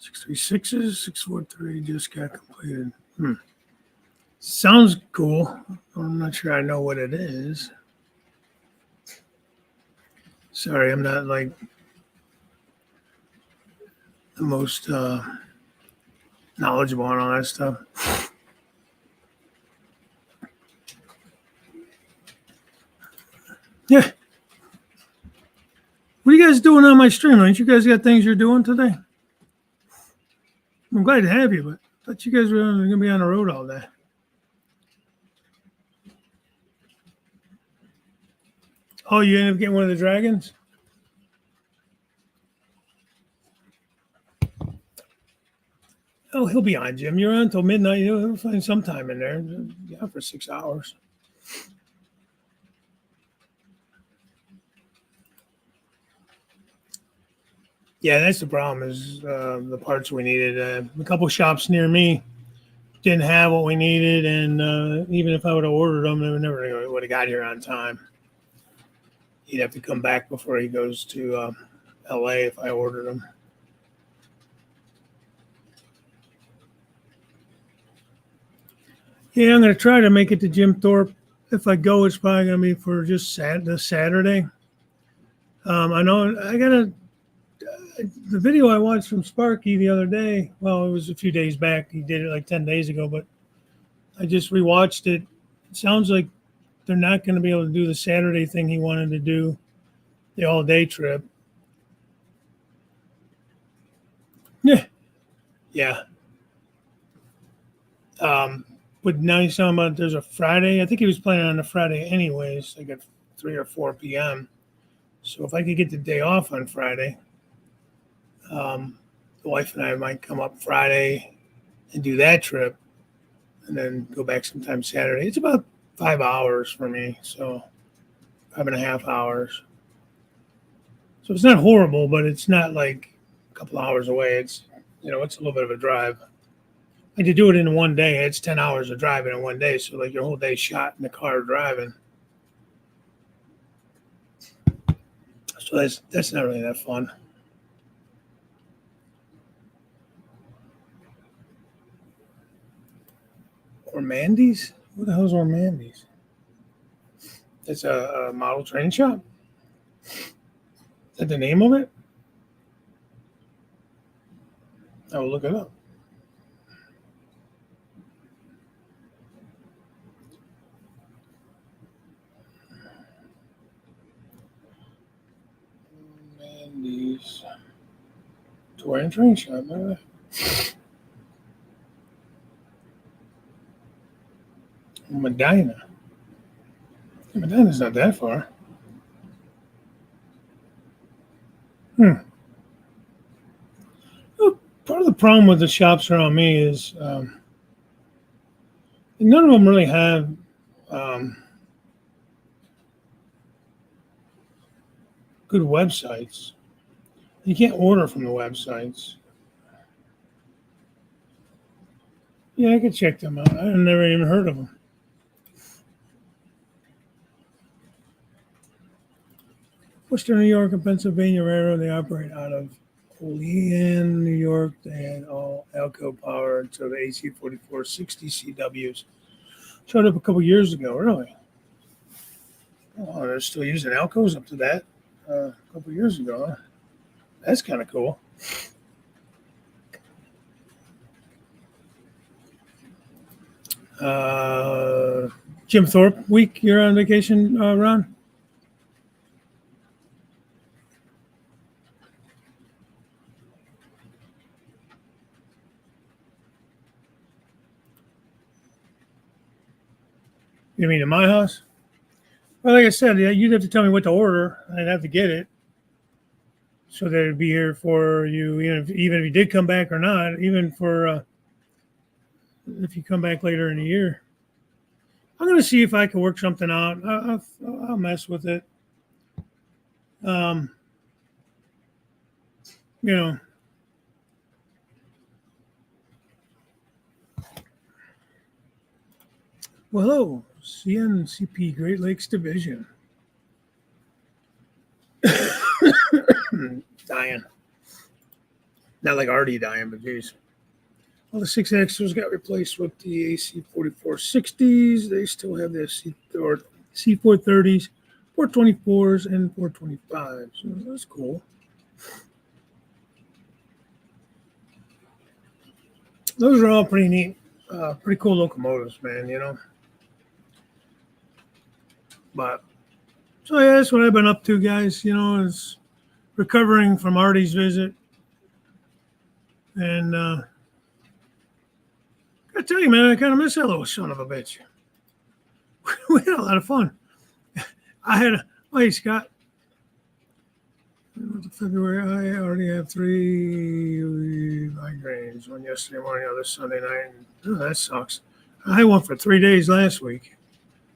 636s. 643 just got completed. Sounds cool. I'm not sure I know what it is. Sorry, I'm not like the most knowledgeable on all that stuff. Yeah. What are you guys doing on my stream? Ain't you guys got things you're doing today? I'm glad to have you, but I thought you guys were going to be on the road all day. Oh, you ended up getting one of the dragons? Oh, he'll be on, Jim. You're on until midnight. He'll find some time in there. Yeah, for 6 hours. Yeah, that's the problem is the parts we needed. A couple shops near me didn't have what we needed, and even if I would have ordered them, they would have got here on time. He'd have to come back before he goes to LA if I ordered them. Yeah, I'm going to try to make it to Jim Thorpe. If I go, it's probably going to be for just this Saturday. I know I got the video I watched from Sparky the other day. Well, it was a few days back. He did it like 10 days ago, but I just rewatched it. It sounds like they're not going to be able to do the Saturday thing he wanted to do, the all-day trip. Yeah. Yeah. But now he's talking about there's a Friday. I think he was planning on a Friday anyways, like at 3 or 4 p.m. So if I could get the day off on Friday, the wife and I might come up Friday and do that trip and then go back sometime Saturday. It's about 5 hours for me, so 5.5 hours. So it's not horrible, but it's not like a couple hours away. It's it's a little bit of a drive. Like to do it in one day, it's 10 hours of driving in one day. So like your whole day shot in the car driving. So that's not really that fun. Ormandy's? What the hell's Ormandy's? It's a model train shop. Is that the name of it? I will look it up. Ormandy's tour and train shop. Medina. Medina's not that far. Well, part of the problem with the shops around me is none of them really have good websites. You can't order from the websites. Yeah, I could check them out. I've never even heard of them. Western New York and Pennsylvania Railroad, they operate out of Olean, New York. They had all Alco power until the AC 4460 CWs showed up a couple years ago. Really? Oh, they're still using Alcos up to that a couple years ago. Huh? That's kind of cool. Jim Thorpe week. You're on vacation, Ron? You mean in my house? Well, like I said, yeah, you'd have to tell me what to order. I'd have to get it so that it'd be here for you, even if you did come back or not, even for if you come back later in the year. I'm going to see if I can work something out. I'll mess with it. You know, well, hello, CNCP Great Lakes Division. Dying. Not like already dying, but geez. All the 6Xers got replaced with the AC 4460s. They still have their C430s, 424s, and 425s. So that's cool. Those are all pretty neat, pretty cool locomotives, man, But, so yeah, that's what I've been up to, guys, is recovering from Artie's visit. And I tell you, man, I kind of miss that little son of a bitch. We had a lot of fun. Hey, Scott. February, I already have 3 migraines. One yesterday morning, other Sunday night. Oh, that sucks. I had one for 3 days last week.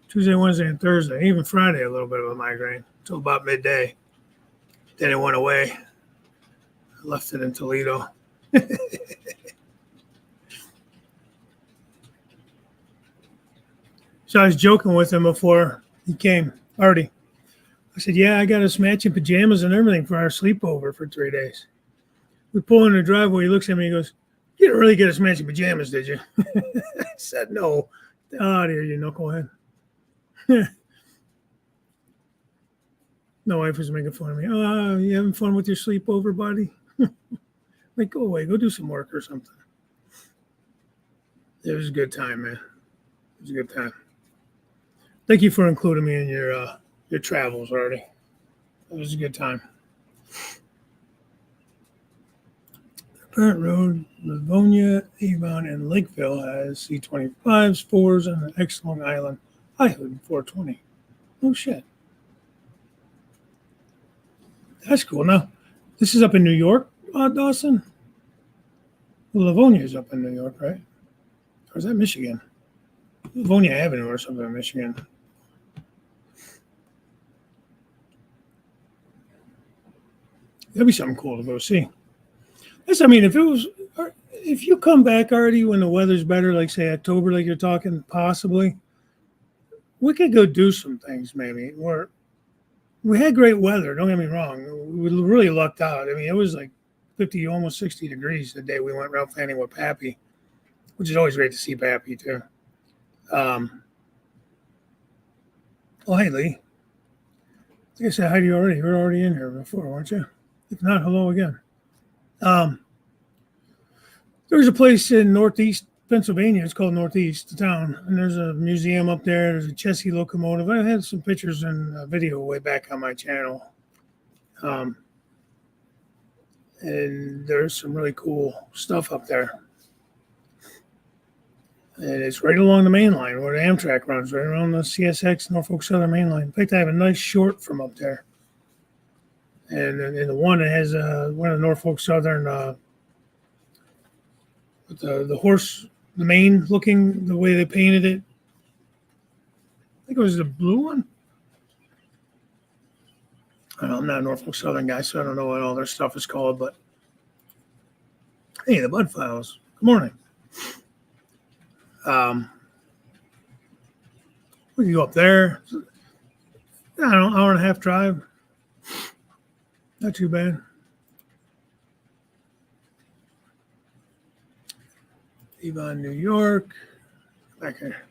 Tuesday, Wednesday, and Thursday. Even Friday, a little bit of a migraine until about midday. Then it went away. I left it in Toledo. So I was joking with him before he came, Artie. I said, yeah, I got us matching pajamas and everything for our sleepover for 3 days. We pull in the driveway. He looks at me and goes, you didn't really get us matching pajamas, did you? I said, no. Oh, dear, you knucklehead. My wife was making fun of me. Oh, you having fun with your sleepover, buddy? Like, go away. Go do some work or something. It was a good time, man. It was a good time. Thank you for including me in your travels, Artie. It was a good time. Parent Road, Livonia, Avon, and Lakeville has C25s, 4s, and an excellent island high hood 420. Oh, shit. That's cool. Now, this is up in New York, Dawson? Livonia is up in New York, right? Or is that Michigan? Livonia Avenue or something in Michigan. That'd be something cool to go see. If you come back already when the weather's better, like say October, like you're talking, possibly, we could go do some things maybe. We had great weather, don't get me wrong. We really lucked out. I mean, it was like 50, almost 60 degrees the day we went route planning with Pappy, which is always great to see Pappy too. Oh, hey, Lee. I think I said hi to you already. You were already in here before, weren't you? If not, hello again. There's a place in Northeast Pennsylvania. It's called Northeast, the town. And there's a museum up there. There's a Chessie locomotive. I had some pictures and a video way back on my channel. And there's some really cool stuff up there. And it's right along the main line where the Amtrak runs, right around the CSX Norfolk Southern main line. In fact, I have a nice short from up there. And the one that has one of the Norfolk Southern with the horse, the mane looking, the way they painted it. I think it was the blue one. I don't know, I'm not a Norfolk Southern guy, so I don't know what all their stuff is called. But hey, the Bud Files. Good morning. We can go up there. I don't know, hour and a half drive. Not too bad. Avon, New York. Back here.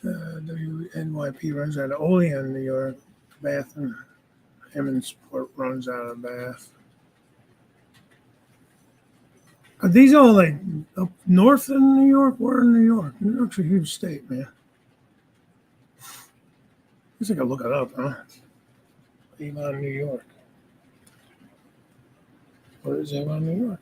WNYP runs out of Olean, New York. Bath and Emmonsport runs out of Bath. Are these all like up north in New York? Where in New York? New York's a huge state, man. I guess I gotta look it up, huh? Avon, New York. Where is Avon, New York?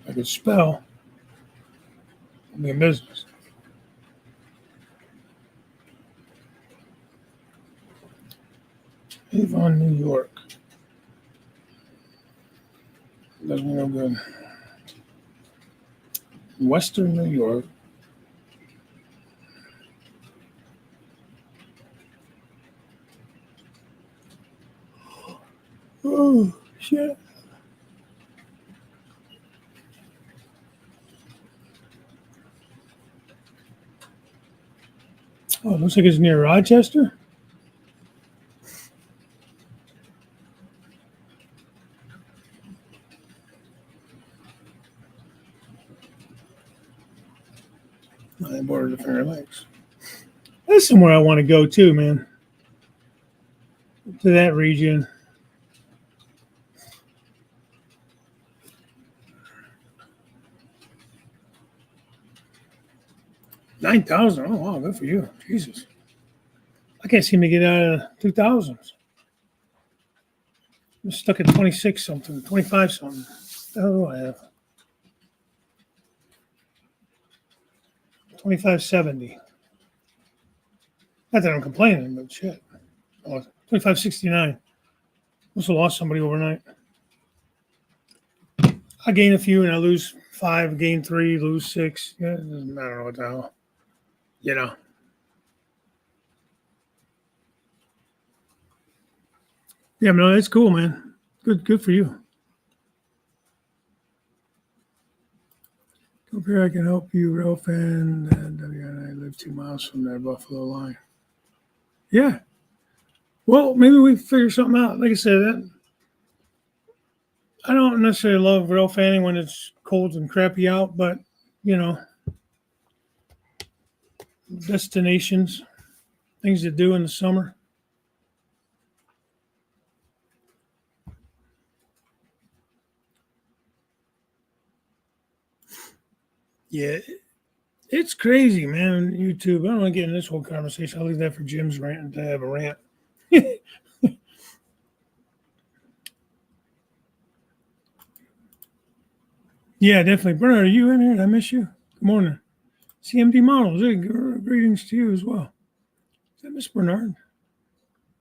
I could spell. I'll be in business. Avon, New York. Doesn't mean no good. Western New York. Oh, shit. Oh, it looks like it's near Rochester. I border the Finger Lakes. That's somewhere I want to go too, man. To that region. $9,000. Oh wow, good for you. Jesus. I can't seem to get out of 2000s. I'm stuck at 26 something, 25 something. What the hell do I have? 2570. Not that I'm complaining, but shit. Oh, 2569. Must have lost somebody overnight. I gain a few and I lose 5, gain 3, lose 6. Yeah, I don't know what the hell. You know. Yeah, no, that's cool, man. Good for you. Up here, I can help you, Ralph, and I live 2 miles from that Buffalo line. Yeah. Well, maybe we figure something out. Like I said, I don't necessarily love rail fanning when it's cold and crappy out, but you know, destinations, things to do in the summer. Yeah, it's crazy, man. YouTube. I don't want to get in this whole conversation. I'll leave that for Jim's rant to have a rant. Yeah, definitely. Bernard, are you in here? Did I miss you? Good morning. CMD Models. Hey, greetings to you as well. Is that Miss Bernard?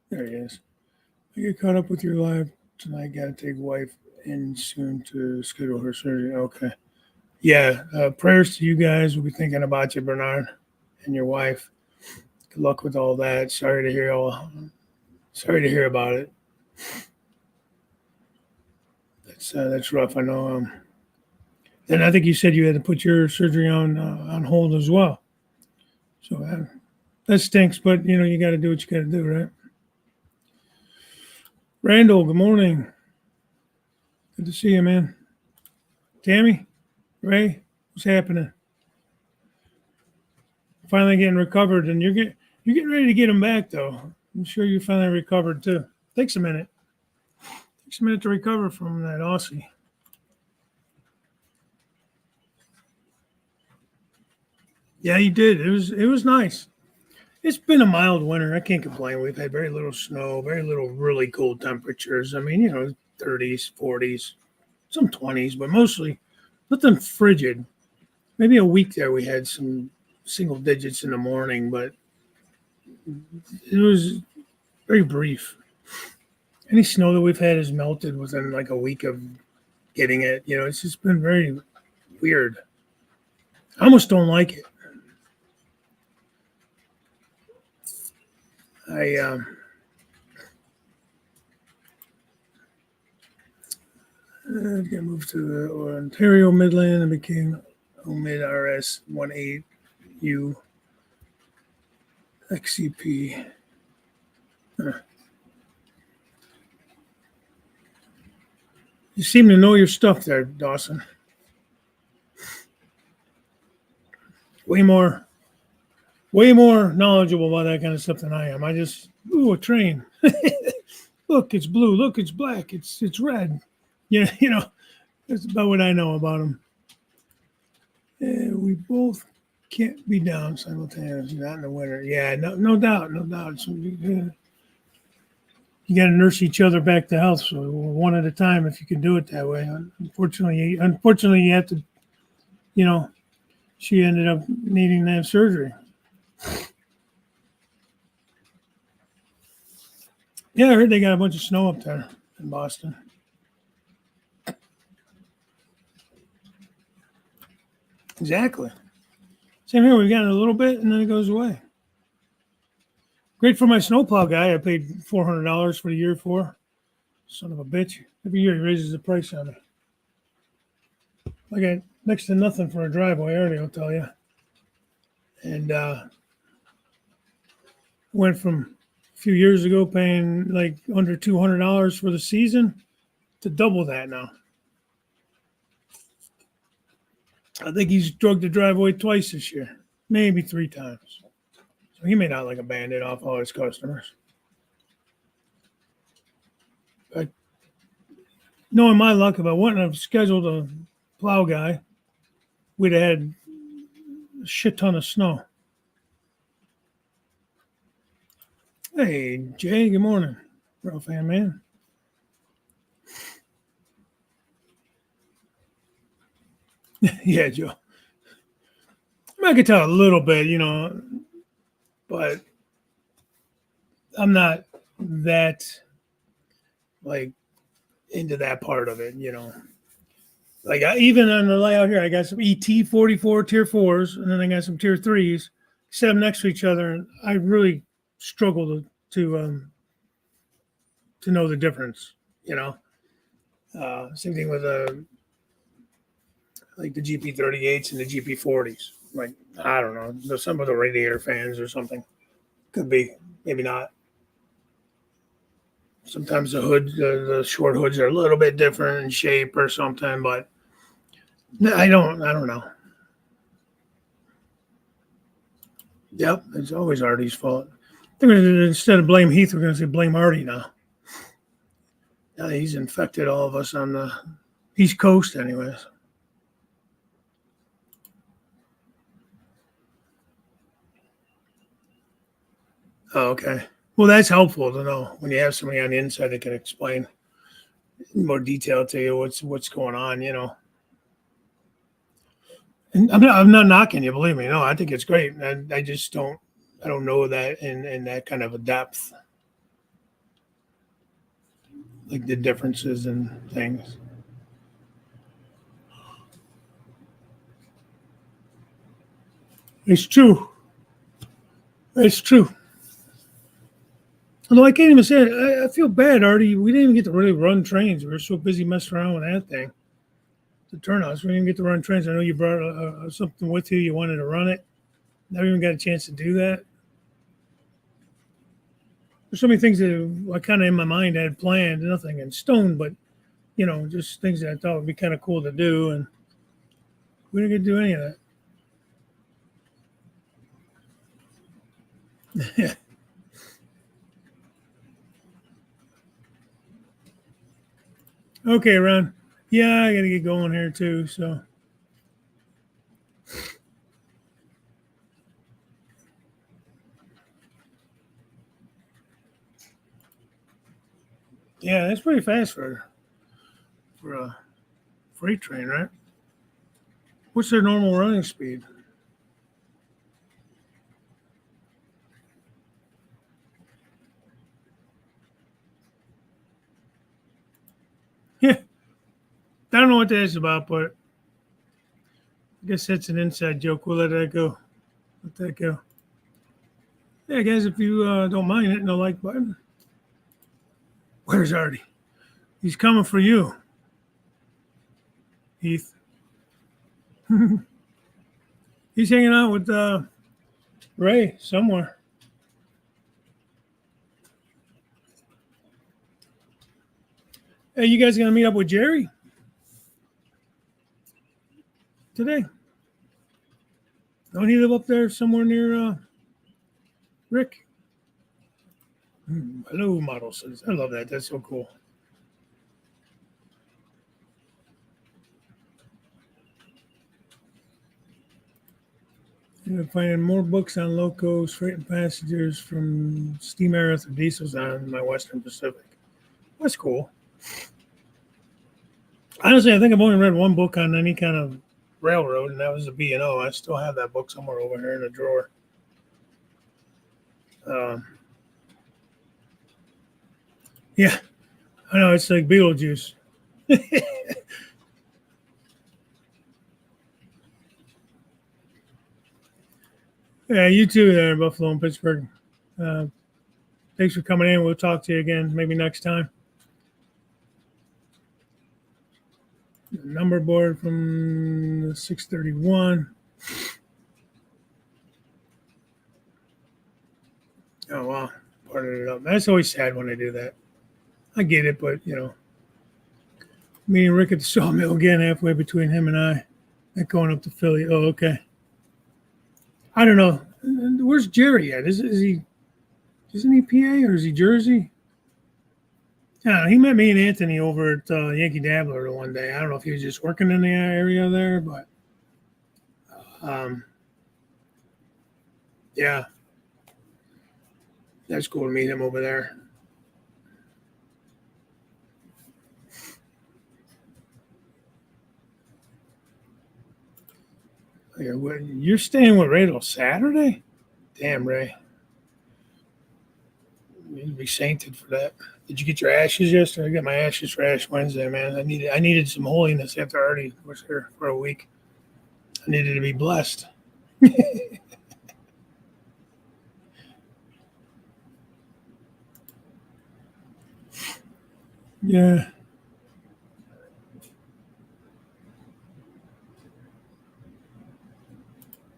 There he is. I get caught up with your live tonight. Got to take wife in soon to schedule her surgery. Okay. Yeah. Prayers to you guys. We'll be thinking about you, Bernard, and your wife. Good luck with all that. Sorry to hear about it. That's rough. I know. And I think you said you had to put your surgery on hold as well. So that stinks, but you got to do what you got to do, right? Randall, good morning. Good to see you, man. Tammy, Ray, what's happening? Finally getting recovered, and you're getting ready to get him back, though. I'm sure you finally recovered too. Takes a minute. Takes a minute to recover from that Aussie. Yeah, he did. It was nice. It's been a mild winter. I can't complain. We've had very little snow, very little really cold temperatures. I mean, 30s, 40s, some 20s, but mostly nothing frigid. Maybe a week there we had some single digits in the morning, but it was very brief. Any snow that we've had has melted within like a week of getting it. It's just been very weird. I almost don't like it. I got moved to the Ontario Midland and became Mid RS 18U XCP. You seem to know your stuff there, Dawson. Way more knowledgeable about that kind of stuff than I am. I just, a train. Look, it's blue. Look, it's black. It's red. Yeah, that's about what I know about them. We both can't be down simultaneously, not in the winter. Yeah, no doubt. So you got to nurse each other back to health, so one at a time if you can do it that way. Unfortunately, you have to, she ended up needing to have surgery. Yeah, I heard they got a bunch of snow up there in Boston. Exactly. Same here. We got it a little bit, and then it goes away. Great for my snowplow guy. I paid $400 for the year for. Son of a bitch. Every year he raises the price on me. I got next to nothing for a driveway, I already will tell you. And went from a few years ago paying like under $200 for the season to double that now. I think he's drugged the driveway twice this year, maybe 3 times. So he made out like a bandit off all his customers. But knowing my luck, if I wouldn't have scheduled a plow guy, we'd have had a shit ton of snow. Hey, Jay, good morning. Real fan, man. Yeah, Joe. I could tell a little bit, but I'm not that, like, into that part of it, Like, even on the layout here, I got some ET44 Tier 4s, and then I got some Tier 3s. Set them next to each other, and I really struggle to know the difference, Same thing with like the GP38s and the GP40s. Like, I don't know, some of the radiator fans or something. Could be, maybe not. Sometimes the hood, the short hoods are a little bit different in shape or something, but I don't know. Yep, it's always Artie's fault. I think instead of blame Heath, we're going to say blame Artie now. Now he's infected all of us on the East Coast, anyways. Oh, okay. Well, that's helpful to know when you have somebody on the inside that can explain in more detail to you what's going on, And I'm not knocking you, believe me. No, I think it's great. I just don't know that in that kind of a depth, like the differences and things. It's true. It's true. Although I can't even say it, I feel bad, Artie. We didn't even get to really run trains. We were so busy messing around with that thing. The turnouts, we didn't get to run trains. I know you brought something with you. You wanted to run it. Never even got a chance to do that. There's so many things that I kind of in my mind had planned, nothing in stone, but just things that I thought would be kind of cool to do, and we didn't get to do any of that. Okay, Ron. Yeah, I got to get going here too. So, yeah, that's pretty fast for a freight train, right? What's their normal running speed? Yeah, I don't know what that is about, but I guess that's an inside joke. We'll let that go. Let that go. Yeah, guys, if you don't mind hitting the like button. Where's Artie? He's coming for you, Heath. He's hanging out with Ray somewhere. Hey, you guys gonna meet up with Jerry today? Don't he live up there somewhere near Rick? Hello, models. I love that. That's so cool. You're finding more books on locos, freight and passengers from steam era to diesels on my Western Pacific. That's cool. Honestly, I think I've only read one book on any kind of railroad, and that was the B&O. I still have that book somewhere over here in a drawer. Yeah, I know. It's like Beetlejuice. Yeah, you too there in Buffalo and Pittsburgh. Uh, Thanks for coming in. We'll talk to you again maybe next time. Number board from 631. Oh, wow. Parted it up. That's always sad when I do that. I get it, but, meeting Rick at the sawmill again halfway between him and I. Not going up to Philly. Oh, okay. I don't know. Where's Jerry at? Isn't he PA or is he Jersey? Yeah, he met me and Anthony over at Yankee Dabbler one day. I don't know if he was just working in the area there, but yeah, that's cool to meet him over there. You're staying with Ray till Saturday? Damn, Ray. You'd be sainted for that. Did you get your ashes yesterday? I got my ashes for Ash Wednesday, man. I needed some holiness after I already was here for a week. I needed to be blessed. Yeah.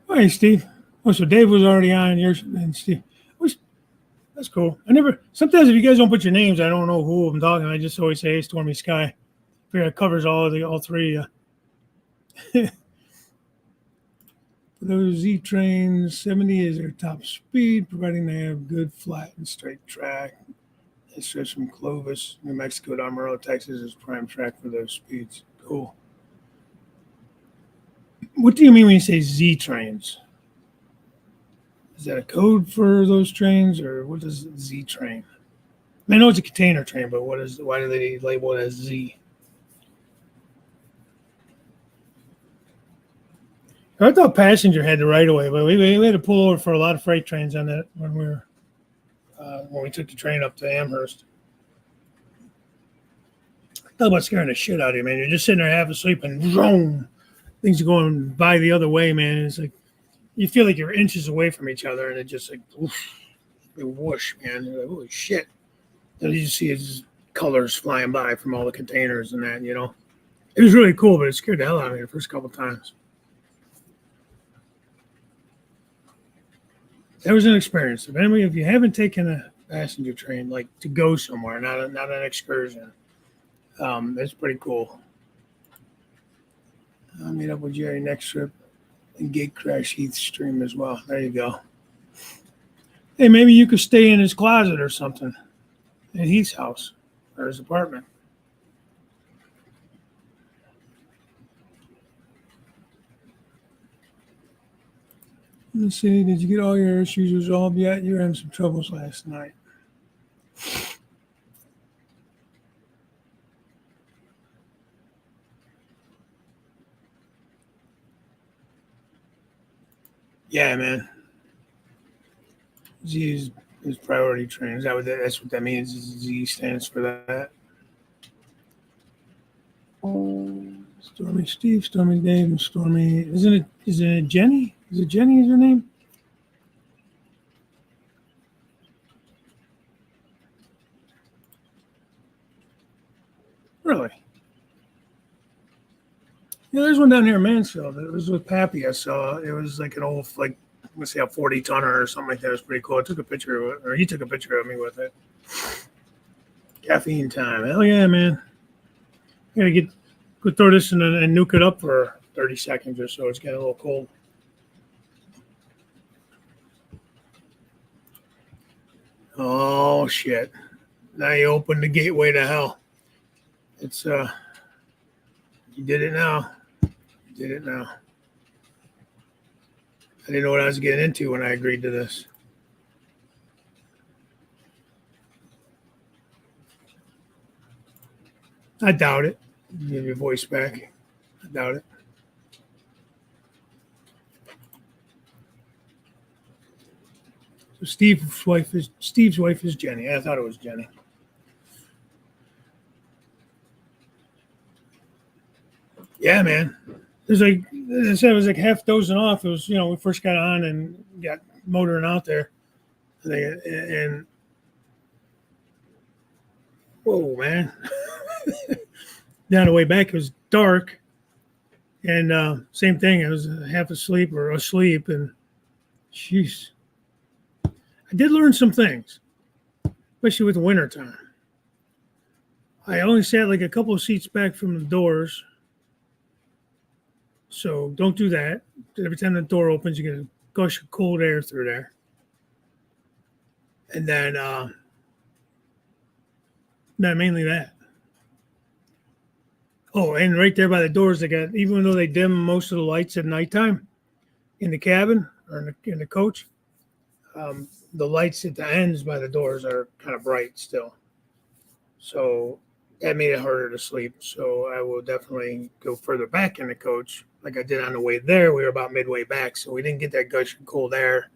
Hey, Steve. Oh, so Dave was already on. And Steve. That's cool. Sometimes if you guys don't put your names, I don't know who I'm talking. I just always say, hey, Stormy Sky. It covers all three. Those Z trains, 70 is their top speed, providing they have good, flat, and straight track. It stretches from Clovis, New Mexico to Amarillo, Texas is prime track for those speeds. Cool. What do you mean when you say Z trains? Is that a code for those trains, or what is Z train? I know it's a container train, but why do they label it as Z? I thought passenger had the right of way, but we had to pull over for a lot of freight trains on that when we took the train up to Amherst. Talk about scaring the shit out of you, man. You're just sitting there half asleep and vroom, things are going by the other way, man. It's like you feel like you're inches away from each other, and it just like whoosh, man. You're like, holy shit. And you see his colors flying by from all the containers and that, It was really cool, but it scared the hell out of me the first couple of times. That was an experience. If you haven't taken a passenger train, like to go somewhere, not an excursion, that's pretty cool. I'll meet up with Jerry next trip and Gate Crash Heath stream as well. There you go. Hey, maybe you could stay in his closet or something at Heath's house or his apartment. Let's see. Did you get all your issues resolved yet? You were having some troubles last night. Yeah, man. Z is priority train. That's what that means. Z stands for that. Stormy Steve, Stormy Dave, and Stormy. Is it Jenny? Is it Jenny? Is her name? Really? Yeah, there's one down here in Mansfield. It was with Pappy. I saw it was like an old, let's say a 40 tonner or something like that. It was pretty cool. I took a picture of it, or he took a picture of me with it. Caffeine time. Hell yeah, man. Gotta go throw this in and nuke it up for 30 seconds or so. It's getting a little cold. Oh shit! Now you opened the gateway to hell. It's you did it now. You did it now. I didn't know what I was getting into when I agreed to this. I doubt it. Give your voice back. I doubt it. So Steve's wife is Jenny. I thought it was Jenny. Yeah, man. There's like I said, it was like half dozing off. It was, we first got on and got motoring out there. And whoa, man. Down the way back, it was dark. And same thing. I was half asleep or asleep. And jeez. I did learn some things, especially with the winter time. I only sat like a couple of seats back from the doors. So don't do that. Every time the door opens, you get a gush of cold air through there. And then, not mainly that. Oh, and right there by the doors, they got, even though they dim most of the lights at nighttime in the cabin or in the coach, the lights at the ends by the doors are kind of bright still. So that made it harder to sleep. So I will definitely go further back in the coach. Like I did on the way there, we were about midway back. So we didn't get that gush of cold air,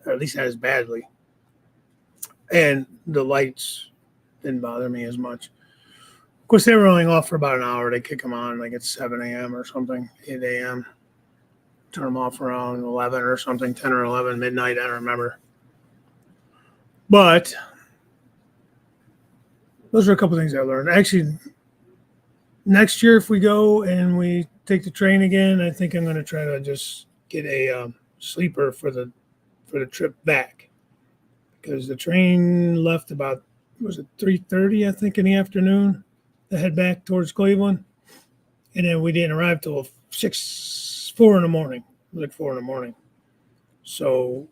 or at least not as badly. And the lights didn't bother me as much. Of course, they were only off for about an hour. They kick them on like at 7 a.m. or something, 8 a.m. Turn them off around 11 or something, 10 or 11, midnight, I don't remember. But those are a couple things I learned. Actually, next year, if we go and we take the train again, I think I'm going to try to just get a sleeper for the trip back, because the train left about, was it 3:30, I think, in the afternoon to head back towards Cleveland, and then we didn't arrive till 4 in the morning. It was like 4 in the morning. So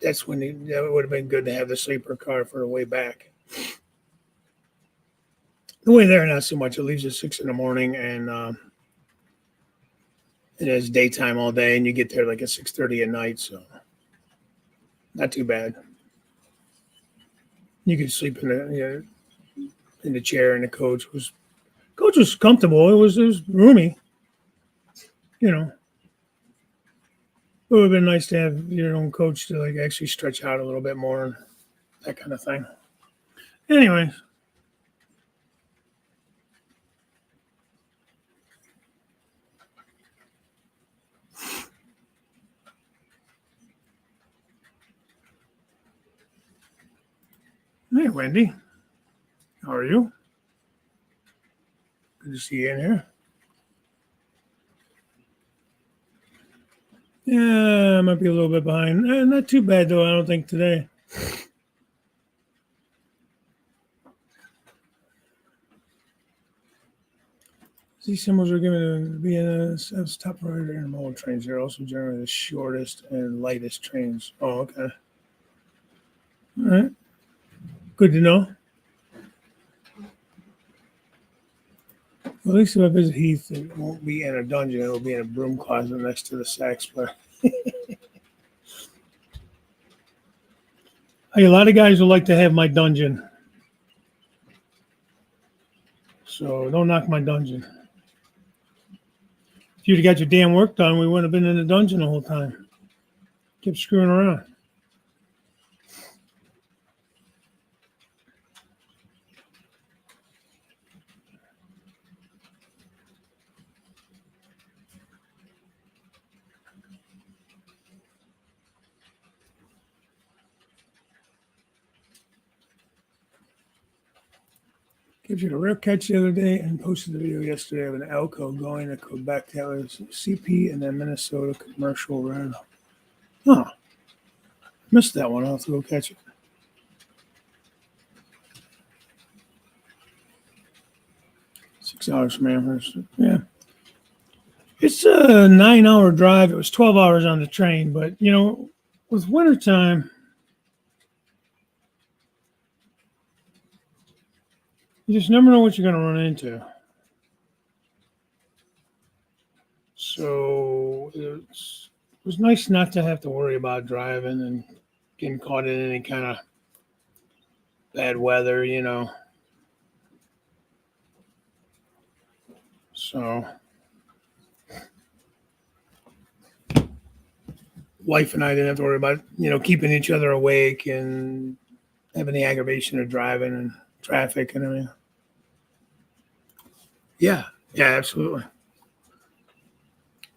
that's when that would have been good to have the sleeper car for the way back. The way there, not so much. It leaves at 6 in the morning, and it is daytime all day, and you get there like at 6:30 at night, so not too bad. You could sleep in the chair, and the coach was comfortable. It was roomy, It would have been nice to have your own coach to like actually stretch out a little bit more and that kind of thing. Anyways. Hey, Wendy. How are you? Good to see you in here. Yeah, I might be a little bit behind. Not too bad, though, I don't think, today. These symbols are given to BNS as top priority intermodal trains. They're also generally the shortest and lightest trains. Oh, okay. All right. Good to know. Well, at least if I visit Heath, it won't be in a dungeon. It'll be in a broom closet next to the sax player. Hey, a lot of guys would like to have my dungeon. So don't knock my dungeon. If you'd have got your damn work done, we wouldn't have been in the dungeon the whole time. Kept screwing around. Gives you a rare catch the other day and posted the video yesterday of an Elko going to Quebec. That was CP and then Minnesota commercial run. Huh. Missed that one. I'll have to go catch it. 6 hours from Amherst. Yeah. It's a 9-hour drive. It was 12 hours on the train, but with wintertime, you just never know what you're going to run into. So it was nice not to have to worry about driving and getting caught in any kind of bad weather, So wife and I didn't have to worry about, keeping each other awake and having the aggravation of driving and traffic and everything. Yeah, absolutely.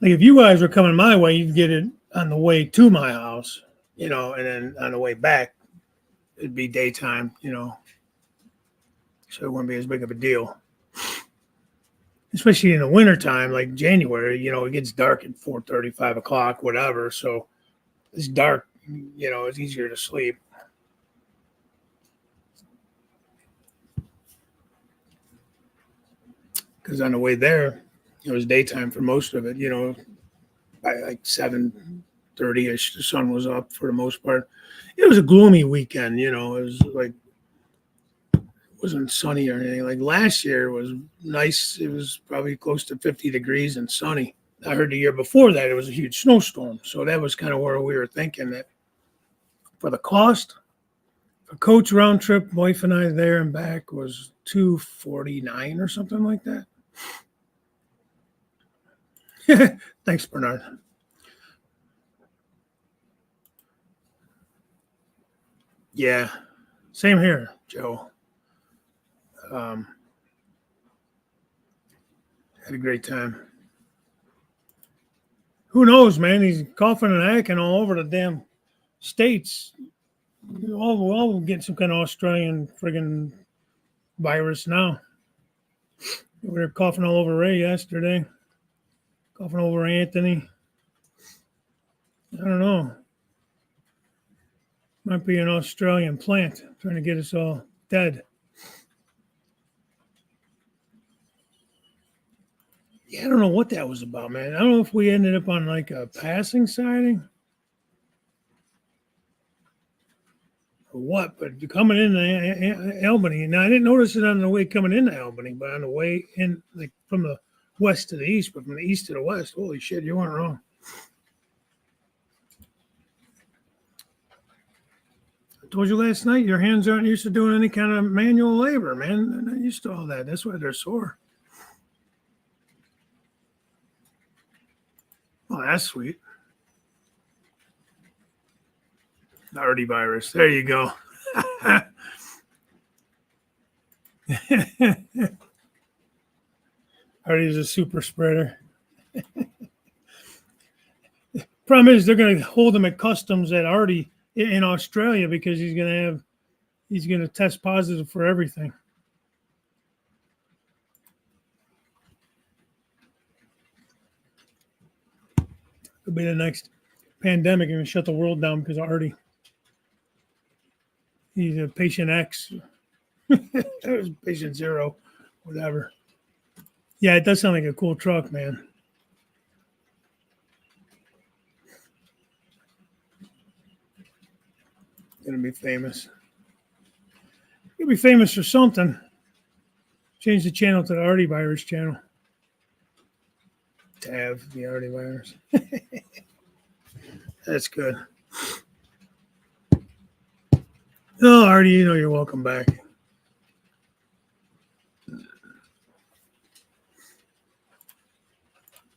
Like if you guys were coming my way, you'd get it on the way to my house, and then on the way back, it'd be daytime, so it wouldn't be as big of a deal. Especially in the wintertime, like January, it gets dark at 4:30, 5 o'clock, whatever. So it's dark, it's easier to sleep. Because on the way there, it was daytime for most of it, by like 7:30ish, the sun was up for the most part. It was a gloomy weekend, it was like, it wasn't sunny or anything. Like last year was nice. It was probably close to 50 degrees and sunny. I heard the year before that it was a huge snowstorm. So that was kind of where we were thinking that for the cost, a coach round trip, wife and I there and back was $249 or something like that. Thanks, Bernard. Yeah, same here, Joe. Had a great time. Who knows, man? He's coughing and hacking all over the damn states. All getting some kind of Australian friggin' virus now. We were coughing all over Ray yesterday. Coughing over Anthony. I don't know. Might be an Australian plant trying to get us all dead. Yeah, I don't know what that was about, man. I don't know if we ended up on like a passing sighting or what, but coming into Albany, now I didn't notice it on the way coming into Albany, but on the way in, like from the west to the east, but from the east to the west, holy shit, you weren't wrong. I told you last night, your hands aren't used to doing any kind of manual labor, man. They're not used to all that. That's why they're sore. Oh, that's sweet. Artie virus. There you go. Artie's a super spreader. Problem is, they're going to hold him at customs at Artie in Australia because he's going to test positive for everything. It'll be the next pandemic and shut the world down because of Artie. He's a patient X. That was patient 0, whatever. Yeah, it does sound like a cool truck, man. Gonna be famous. You'll be famous for something. Change the channel to the Artie Virus channel. To have the Artie Virus. That's good. Oh, Artie, you're welcome back.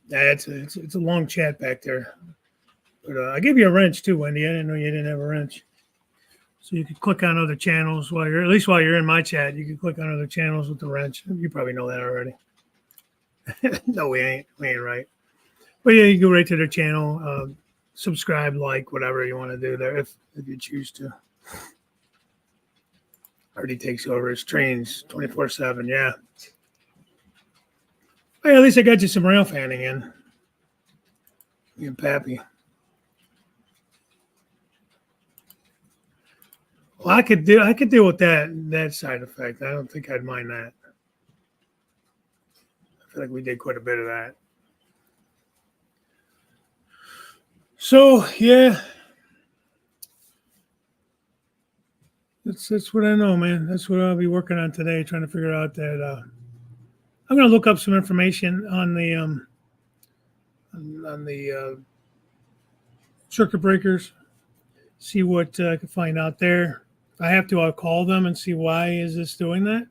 Yeah, it's a long chat back there. But I gave you a wrench too, Wendy. I didn't know you didn't have a wrench. So you could click on other channels while you're in my chat. You can click on other channels with the wrench. You probably know that already. No, we ain't. We ain't right. But yeah, you go right to their channel, subscribe, like, whatever you want to do there if you choose to. Already takes over his trains 24/7. Yeah. Well, at least I got you some rail fanning in. You and Pappy. Well, I could deal with that side effect. I don't think I'd mind that. feel like we did quite a bit of that. So yeah, that's what I know, man. That's what I'll be working on today, trying to figure out that. I'm going to look up some information on the circuit breakers, see what I can find out there. If I have to, I'll call them and see why is this doing that.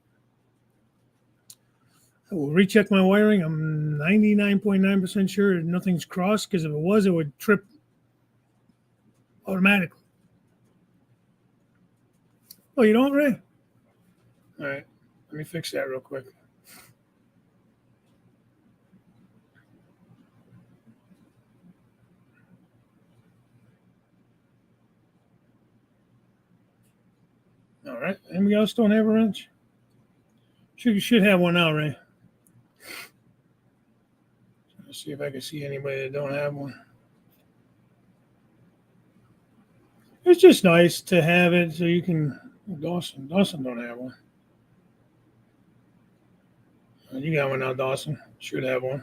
I will recheck my wiring. I'm 99.9% sure nothing's crossed, because if it was, it would trip automatically. Oh, you don't, Ray? All right, let me fix that real quick. All right, anybody else don't have a wrench? You should have one now, Ray. Let's see if I can see anybody that don't have one. It's just nice to have it so you can. Dawson don't have one. You got one now, Dawson. Should have one.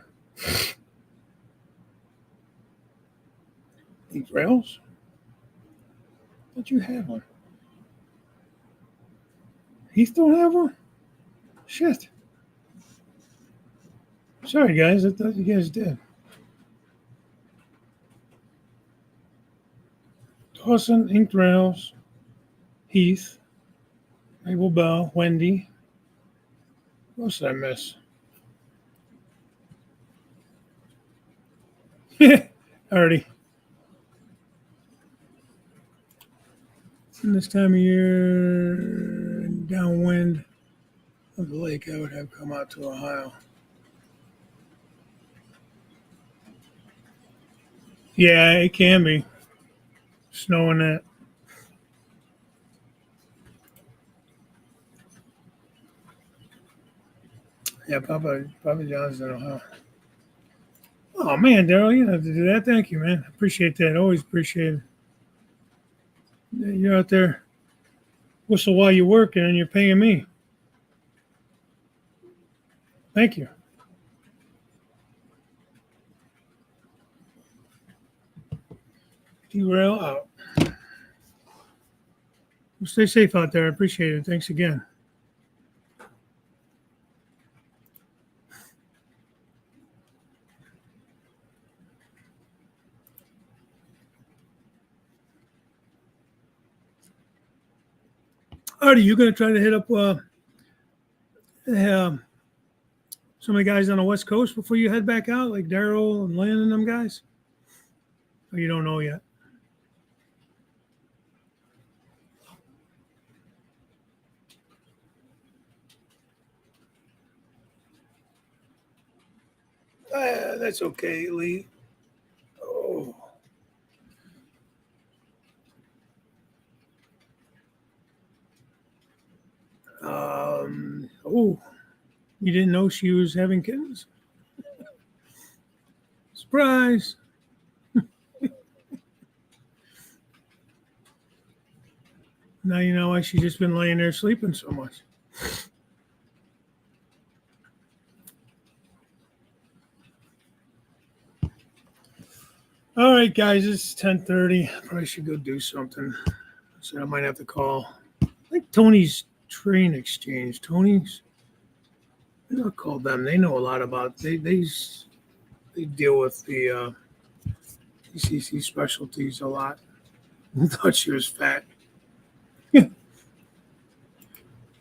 These rails? But you have one. Heath don't have one? Shit. Sorry, guys. I thought you guys did. Dawson, Inked Rails, Heath, Mabel Bell, Wendy. What else did I miss? Already. In this time of year, downwind of the lake, I would have come out to Ohio. Yeah, it can be. Snowing that. Yeah, Papa John's in Ohio. Oh, man, Daryl, you have to do that. Thank you, man. Appreciate that. Always appreciate it. You're out there whistle while you're working and you're paying me. Thank you. Derail out. Well, stay safe out there. I appreciate it. Thanks again. Artie, you going to try to hit up some of the guys on the West Coast before you head back out, like Daryl and Lynn and them guys? Or you don't know yet? That's okay, Lee. Oh. Oh, you didn't know she was having kittens? Surprise. Now you know why she's just been laying there sleeping so much. All right, guys, it's 10:30. Probably should go do something. So I might have to call. I think Tony's Train Exchange. Tony's. I'll call them. They know a lot about. They deal with the ECC specialties a lot. I thought she was fat. Yeah,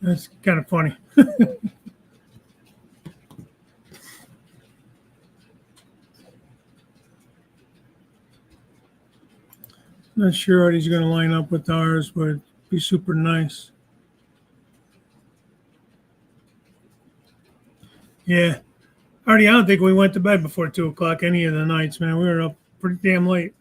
that's kind of funny. Not sure how he's going to line up with ours, but it'd be super nice. Yeah. Artie, I don't think we went to bed before 2 o'clock any of the nights, man. We were up pretty damn late.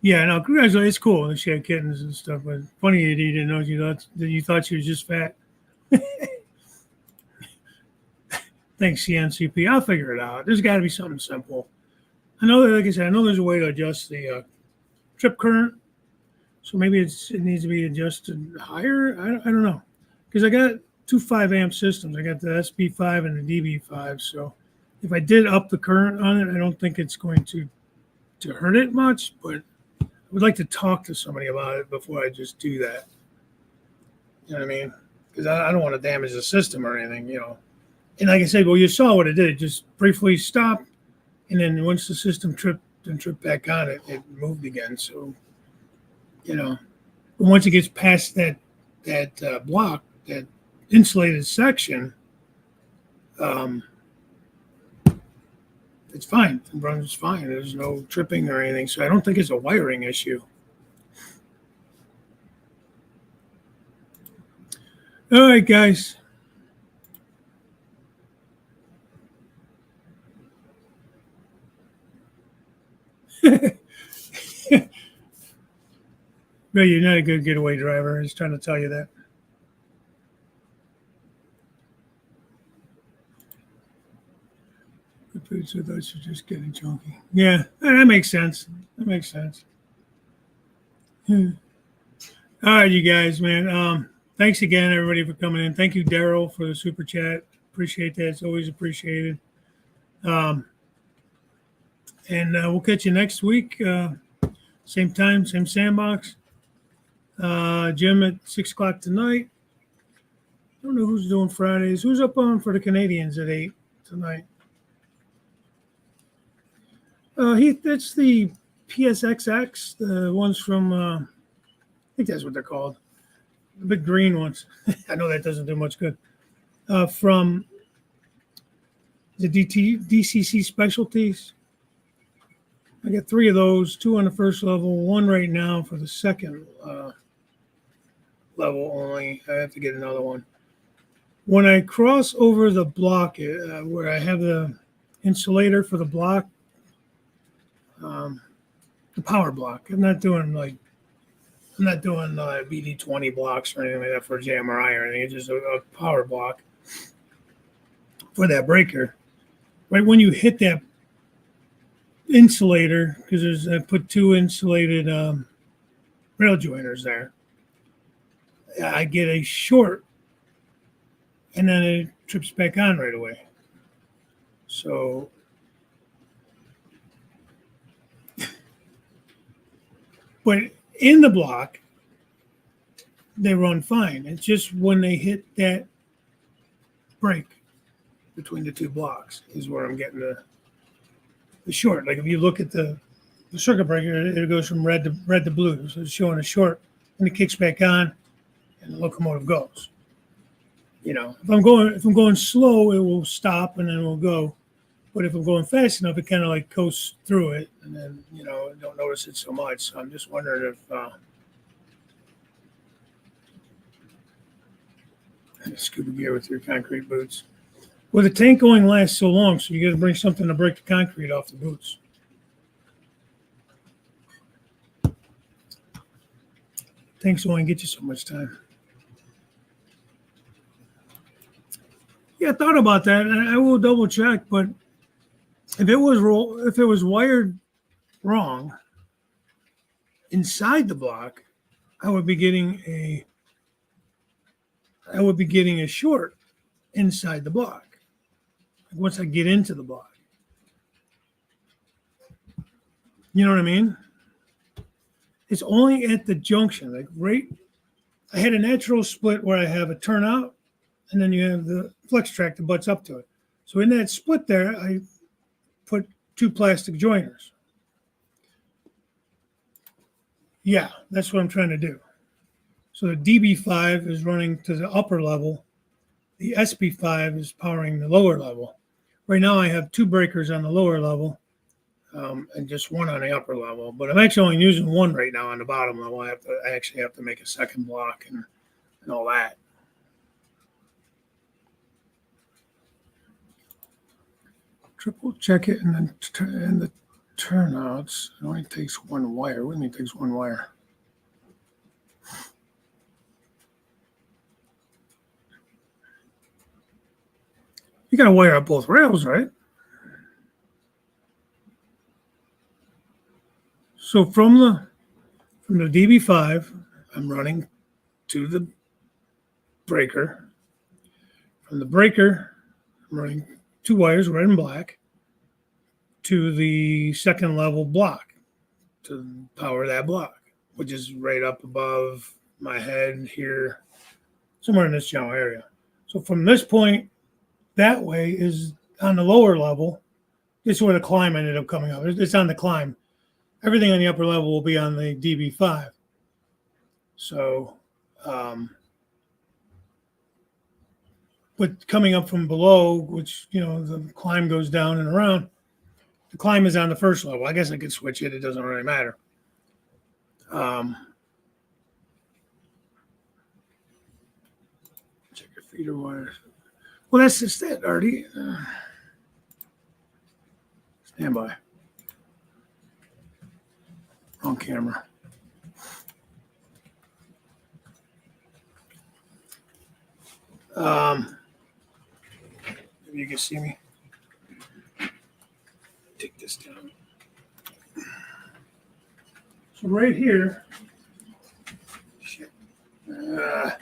Yeah, no, congratulations. It's cool that she had kittens and stuff, but funny that you didn't know you thought she was just fat. Thanks, CNCP. I'll figure it out. There's got to be something simple. I know, like I said, I know there's a way to adjust the trip current So maybe it needs to be adjusted higher. I don't know, because I got two 5 amp systems. I got the SB5 and the DB5. So if I did up the current on it, I don't think it's going to hurt it much. But I would like to talk to somebody about it before I just do that. You know what I mean? Because I don't want to damage the system or anything, you know. And like I said, well, you saw what it did. It just briefly stopped, and then once the system tripped back on, it moved again. So, you know, but once it gets past that block, that insulated section, it's fine. It runs fine. There's no tripping or anything. So I don't think it's a wiring issue. All right, guys. No, you're not a good getaway driver. I was trying to tell you that. The boots with us are just getting chunky. Yeah, that makes sense. That makes sense. All right, you guys, man. Thanks again, everybody, for coming in. Thank you, Daryl, for the super chat. Appreciate that. It's always appreciated. And we'll catch you next week. Same time, same sandbox. Gym at 6 o'clock tonight. I don't know who's doing Fridays. Who's up on for the Canadians at 8 tonight? That's the PSXX, the ones from, I think that's what they're called. The big green ones. I know that doesn't do much good. From the DCC Specialties. I got 3 of those, 2 on the first level, 1 right now for the second level only. I have to get another one. When I cross over the block where I have the insulator for the block, the power block, I'm not doing BD20 blocks or anything like that for JMRI or anything. It's just a power block for that breaker. Right when you hit that insulator, because I put 2 insulated rail joiners there, I get a short, and then it trips back on right away. So but in the block, they run fine. It's just when they hit that break between the 2 blocks is where I'm getting the short. Like if you look at the circuit breaker, it goes from red to blue. So it's showing a short, and it kicks back on, and the locomotive goes. You know, if I'm going slow, it will stop and then it will go. But if I'm going fast enough, it kind of like coasts through it, and then, you know, I don't notice it so much. So I'm just wondering if scuba gear with your concrete boots. Well, the tank going lasts so long, so you got to bring something to break the concrete off the boots. Tanks only get you so much time. Yeah, I thought about that, and I will double check, but if it was wired wrong inside the block, I would be getting a short inside the block once I get into the block. You know what I mean? It's only at the junction, like right. I had a natural split where I have a turnout, and then you have the flex track that butts up to it. So in that split there, I put 2 plastic joiners. Yeah, that's what I'm trying to do. So the DB5 is running to the upper level. The SB5 is powering the lower level. Right now I have 2 breakers on the lower level and just 1 on the upper level. But I'm actually only using 1 right now on the bottom level. I actually have to make a second block and all that. Triple check it, and then the turnouts. It only takes 1 wire. What do you mean it takes 1 wire? You got to wire up both rails, right? So from From the DB5, I'm running to the breaker. From the breaker, I'm running 2 wires, red and black, to the second level block to power that block, which is right up above my head here, somewhere in this general area. So from this point, that way is on the lower level. This is where the climb ended up coming up. It's on the climb. Everything on the upper level will be on the DB5. So, but coming up from below, which, the climb goes down and around, the climb is on the first level. I guess I could switch it. It doesn't really matter. Check your feeder wires. Well, that's just it, Artie. Stand by. On camera. Maybe you can see me. Take this down. So right here, shit. Let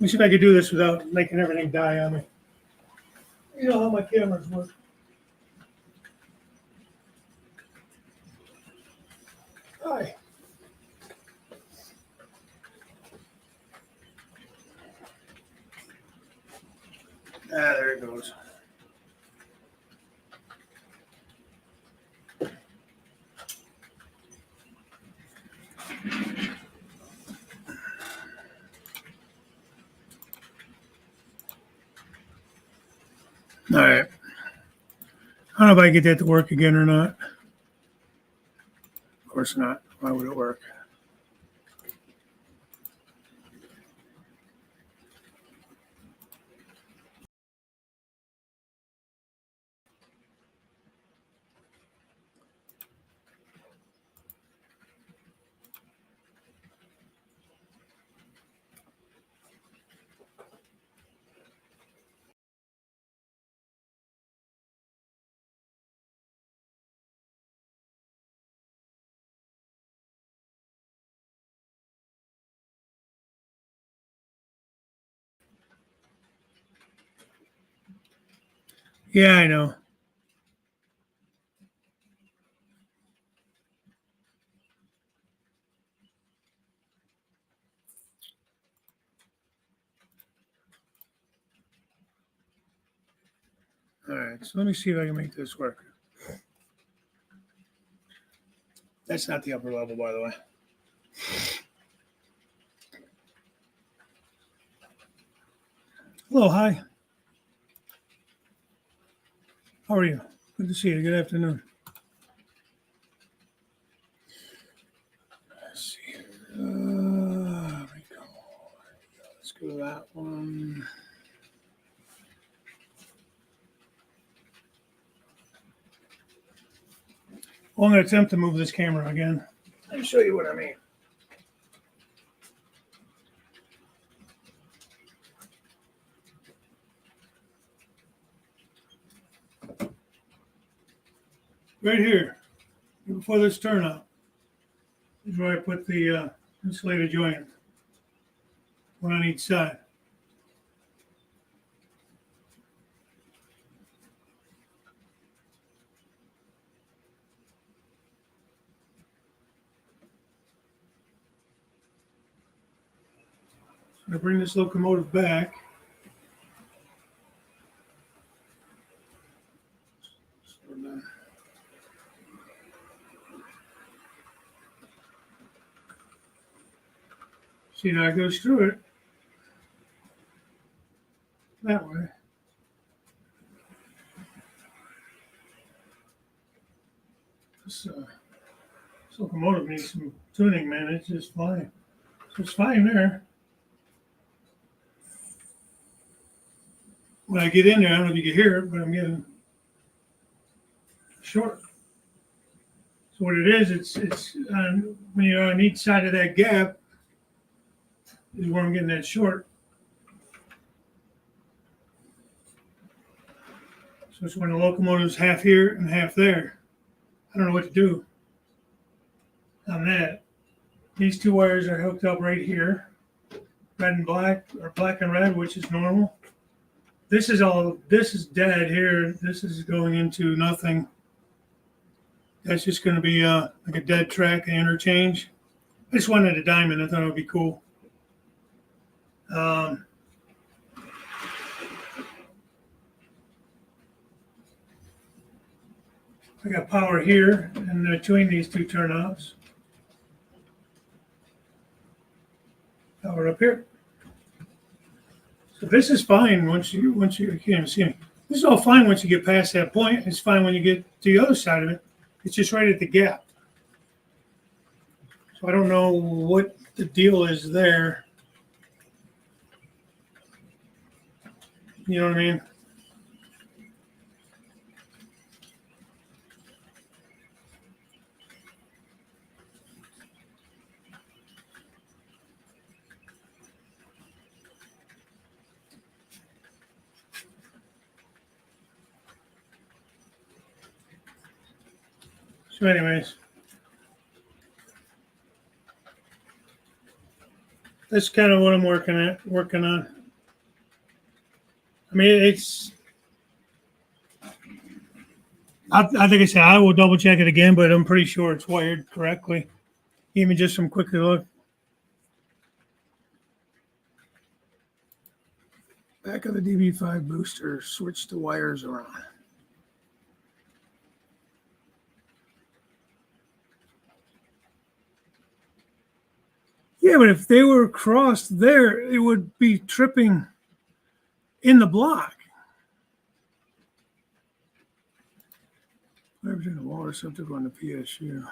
me see if I can do this without making everything die on me. You know how my cameras work. Hi. There it goes. All right. I don't know if I can get that to work again or not. Of course not. Why would it work? Yeah, I know. All right, so let me see if I can make this work. That's not the upper level, by the way. Hello, hi. How are you? Good to see you. Good afternoon. Let's see. There we go. Let's go to that one. Well, I'm going to attempt to move this camera again. Let me show you what I mean. Right here, before this turnout, is where I put the insulated joint, one on each side. So I bring this locomotive back. See how it goes through it that way. This locomotive needs some tuning, man. It's just fine. So it's fine there. When I get in there, I don't know if you can hear it, but I'm getting short. So what it is, it's when you're on each side of that gap is where I'm getting that short. So it's when the locomotive's half here and half there. I don't know what to do on that. These two wires are hooked up right here, red and black, or black and red, which is normal. This is dead here. This is going into nothing. That's just going to be like a dead track interchange. I just wanted a diamond. I thought it would be cool. I got power here and between these two turn-offs. Power up here. So this is fine once you can't even see me. This is all fine once you get past that point. It's fine when you get to the other side of it. It's just right at the gap. So I don't know what the deal is there. You know what I mean? So anyways, that's kind of what I'm working on. I mean, it's, I think I said I will double check it again, but I'm pretty sure it's wired correctly. Even just some quick look. Back of the DB5 booster, switch the wires around. Yeah, but if they were crossed there, it would be tripping in the block. Whatever's in the wall receptacle on the PSU.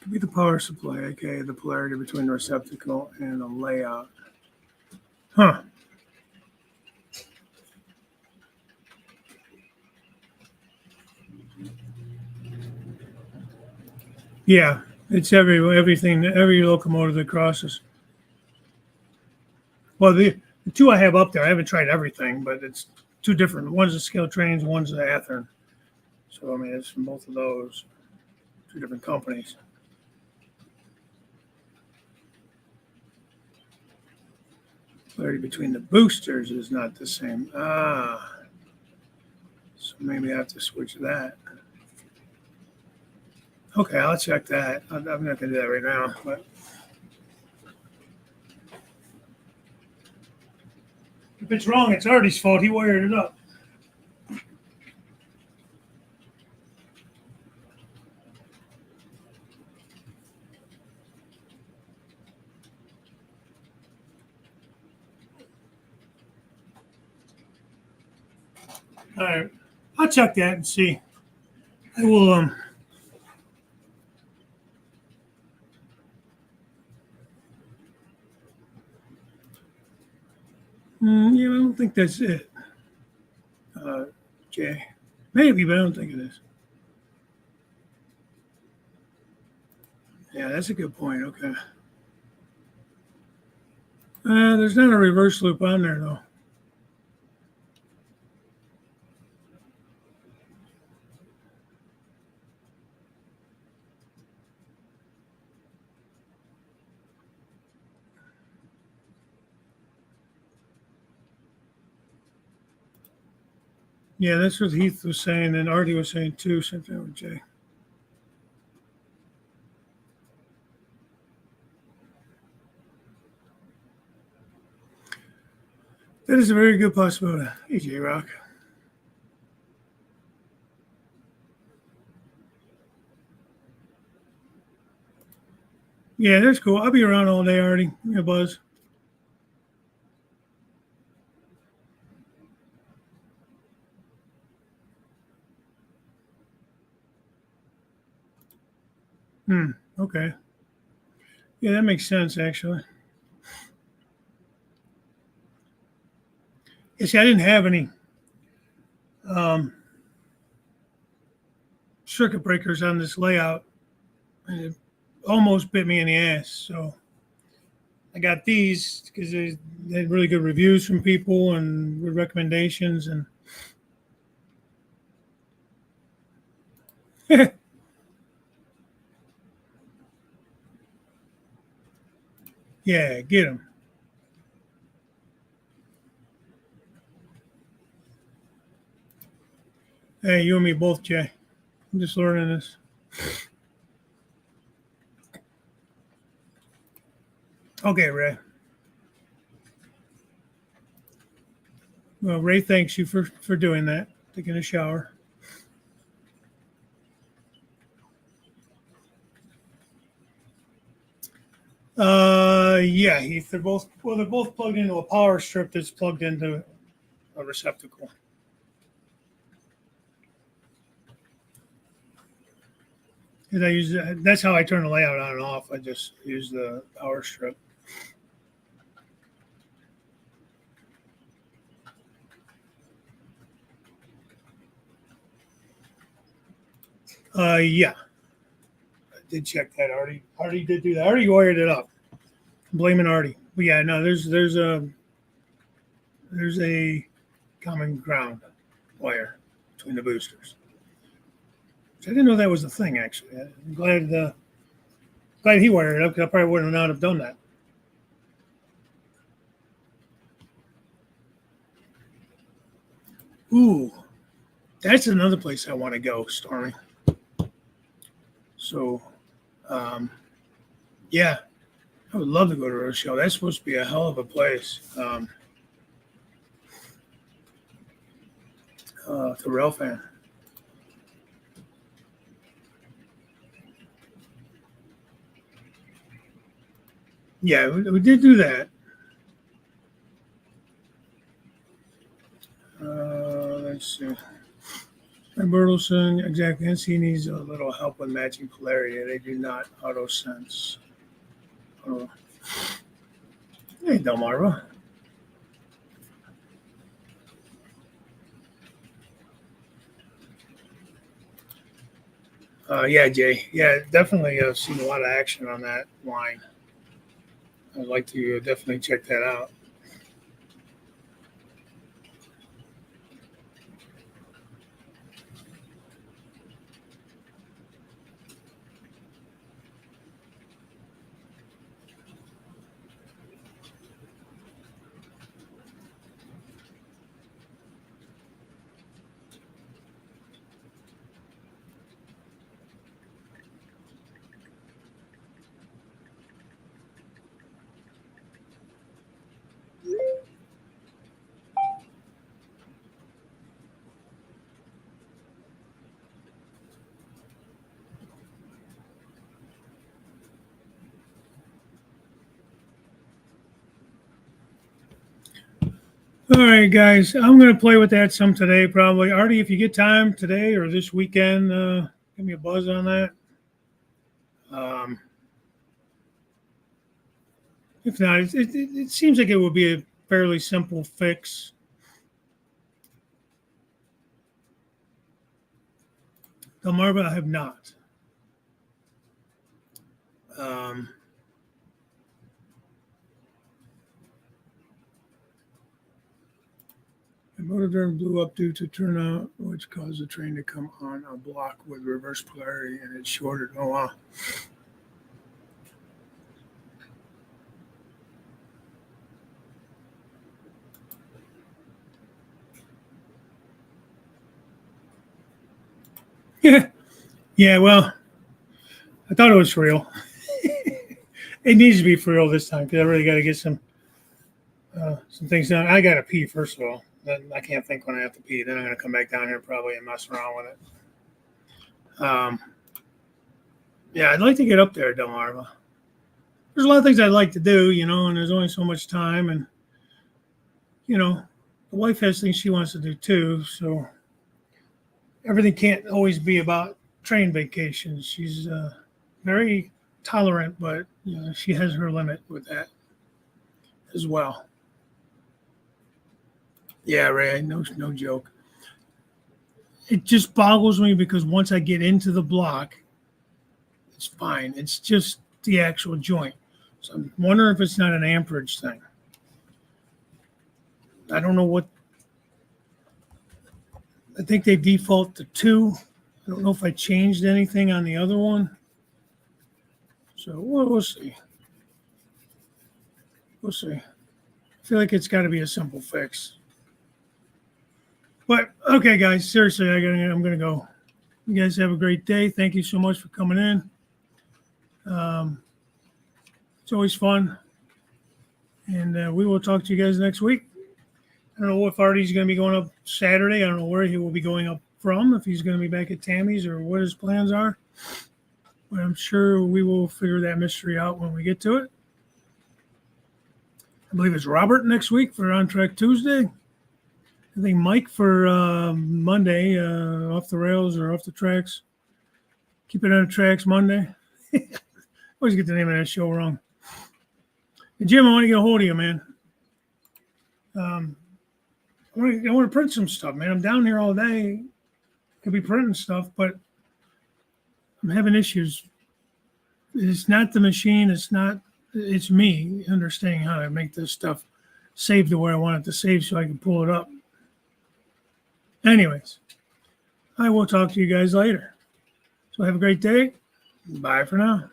Could be the power supply, aka the polarity between the receptacle and the layout. Huh. Yeah, it's everything, every locomotive that crosses. Well, the two I have up there, I haven't tried everything, but it's two different. One's the scale trains, one's the Athearn. So I mean, it's from both of those, two different companies. Polarity between the boosters is not the same. So maybe I have to switch that. Okay, I'll check that. I'm not going to do that right now, but if it's wrong, it's Artie's fault. He wired it up. All right, I'll check that and see. I will. Yeah, I don't think that's it. Jay, maybe, but I don't think it is. Yeah, that's a good point. Okay. There's not a reverse loop on there though. Yeah, that's what Heath was saying, and Artie was saying too. Something with Jay. That is a very good possibility. Hey, J Rock. Yeah, that's cool. I'll be around all day, Artie. Yeah, Buzz. Okay. Yeah, that makes sense, actually. You see, I didn't have any circuit breakers on this layout, and it almost bit me in the ass. So I got these because they had really good reviews from people and good recommendations. And Yeah, get him. Hey, you and me both, Jay. I'm just learning this. Okay, Ray. Well, Ray thanks you for doing that, taking a shower. Yeah, they're both plugged into a power strip that's plugged into a receptacle. That's how I turn the layout on and off. I just use the power strip. Yeah, I did check that. Artie did do that. Artie wired it up. I'm blaming Artie. But yeah, no, there's a common ground wire between the boosters. Which I didn't know that was a thing. Actually, I'm glad he wired it up because I probably would not have done that. Ooh, that's another place I want to go, Stormy. So, um, yeah, I would love to go to Rochelle. That's supposed to be a hell of a place. Terrell fan. Yeah, we did do that. Let's see. And Bertelson, exactly. NC needs a little help with matching polarity. They do not auto sense. Oh. Hey, Delmarva. Yeah, Jay. Yeah, definitely seen a lot of action on that line. I'd like to definitely check that out. All right, guys. I'm going to play with that some today, probably. Artie, if you get time today or this weekend, give me a buzz on that. Um, if not, it seems like it would be a fairly simple fix. Delmarva, I have not. Um, the motor drum blew up due to turnout, which caused the train to come on a block with reverse polarity, and it shorted. Oh, wow. Yeah. Yeah, well, I thought it was for real. It needs to be for real this time because I really got to get some things done. I got to pee, first of all. Then I can't think when I have to pee. Then I'm going to come back down here probably and mess around with it. Yeah, I'd like to get up there, Delmarva. There's a lot of things I'd like to do, and there's only so much time. And, the wife has things she wants to do too. So everything can't always be about train vacations. She's very tolerant, but, she has her limit with that as well. Yeah, Ray, no joke. It just boggles me because once I get into the block, it's fine. It's just the actual joint. So I'm wondering if it's not an amperage thing. I don't know what. I think they default to 2. I don't know if I changed anything on the other one. So we'll see. We'll see. I feel like it's got to be a simple fix. But okay, guys, seriously, I'm gonna go. You guys have a great day. Thank you so much for coming in. It's always fun, and we will talk to you guys next week. I don't know if Artie's going to be going up Saturday. I don't know where he will be going up from, if he's going to be back at Tammy's or what his plans are. But I'm sure we will figure that mystery out when we get to it. I believe it's Robert next week for On Track Tuesday. I think Mike for Monday, Off the Rails or Off the Tracks. Keep It on the Tracks Monday. Always get the name of that show wrong. And Jim, I want to get a hold of you, man. I want to print some stuff, man. I'm down here all day. Could be printing stuff, but I'm having issues. It's not the machine. It's me understanding how to make this stuff save to where I want it to save so I can pull it up. Anyways, I will talk to you guys later. So have a great day. Bye for now.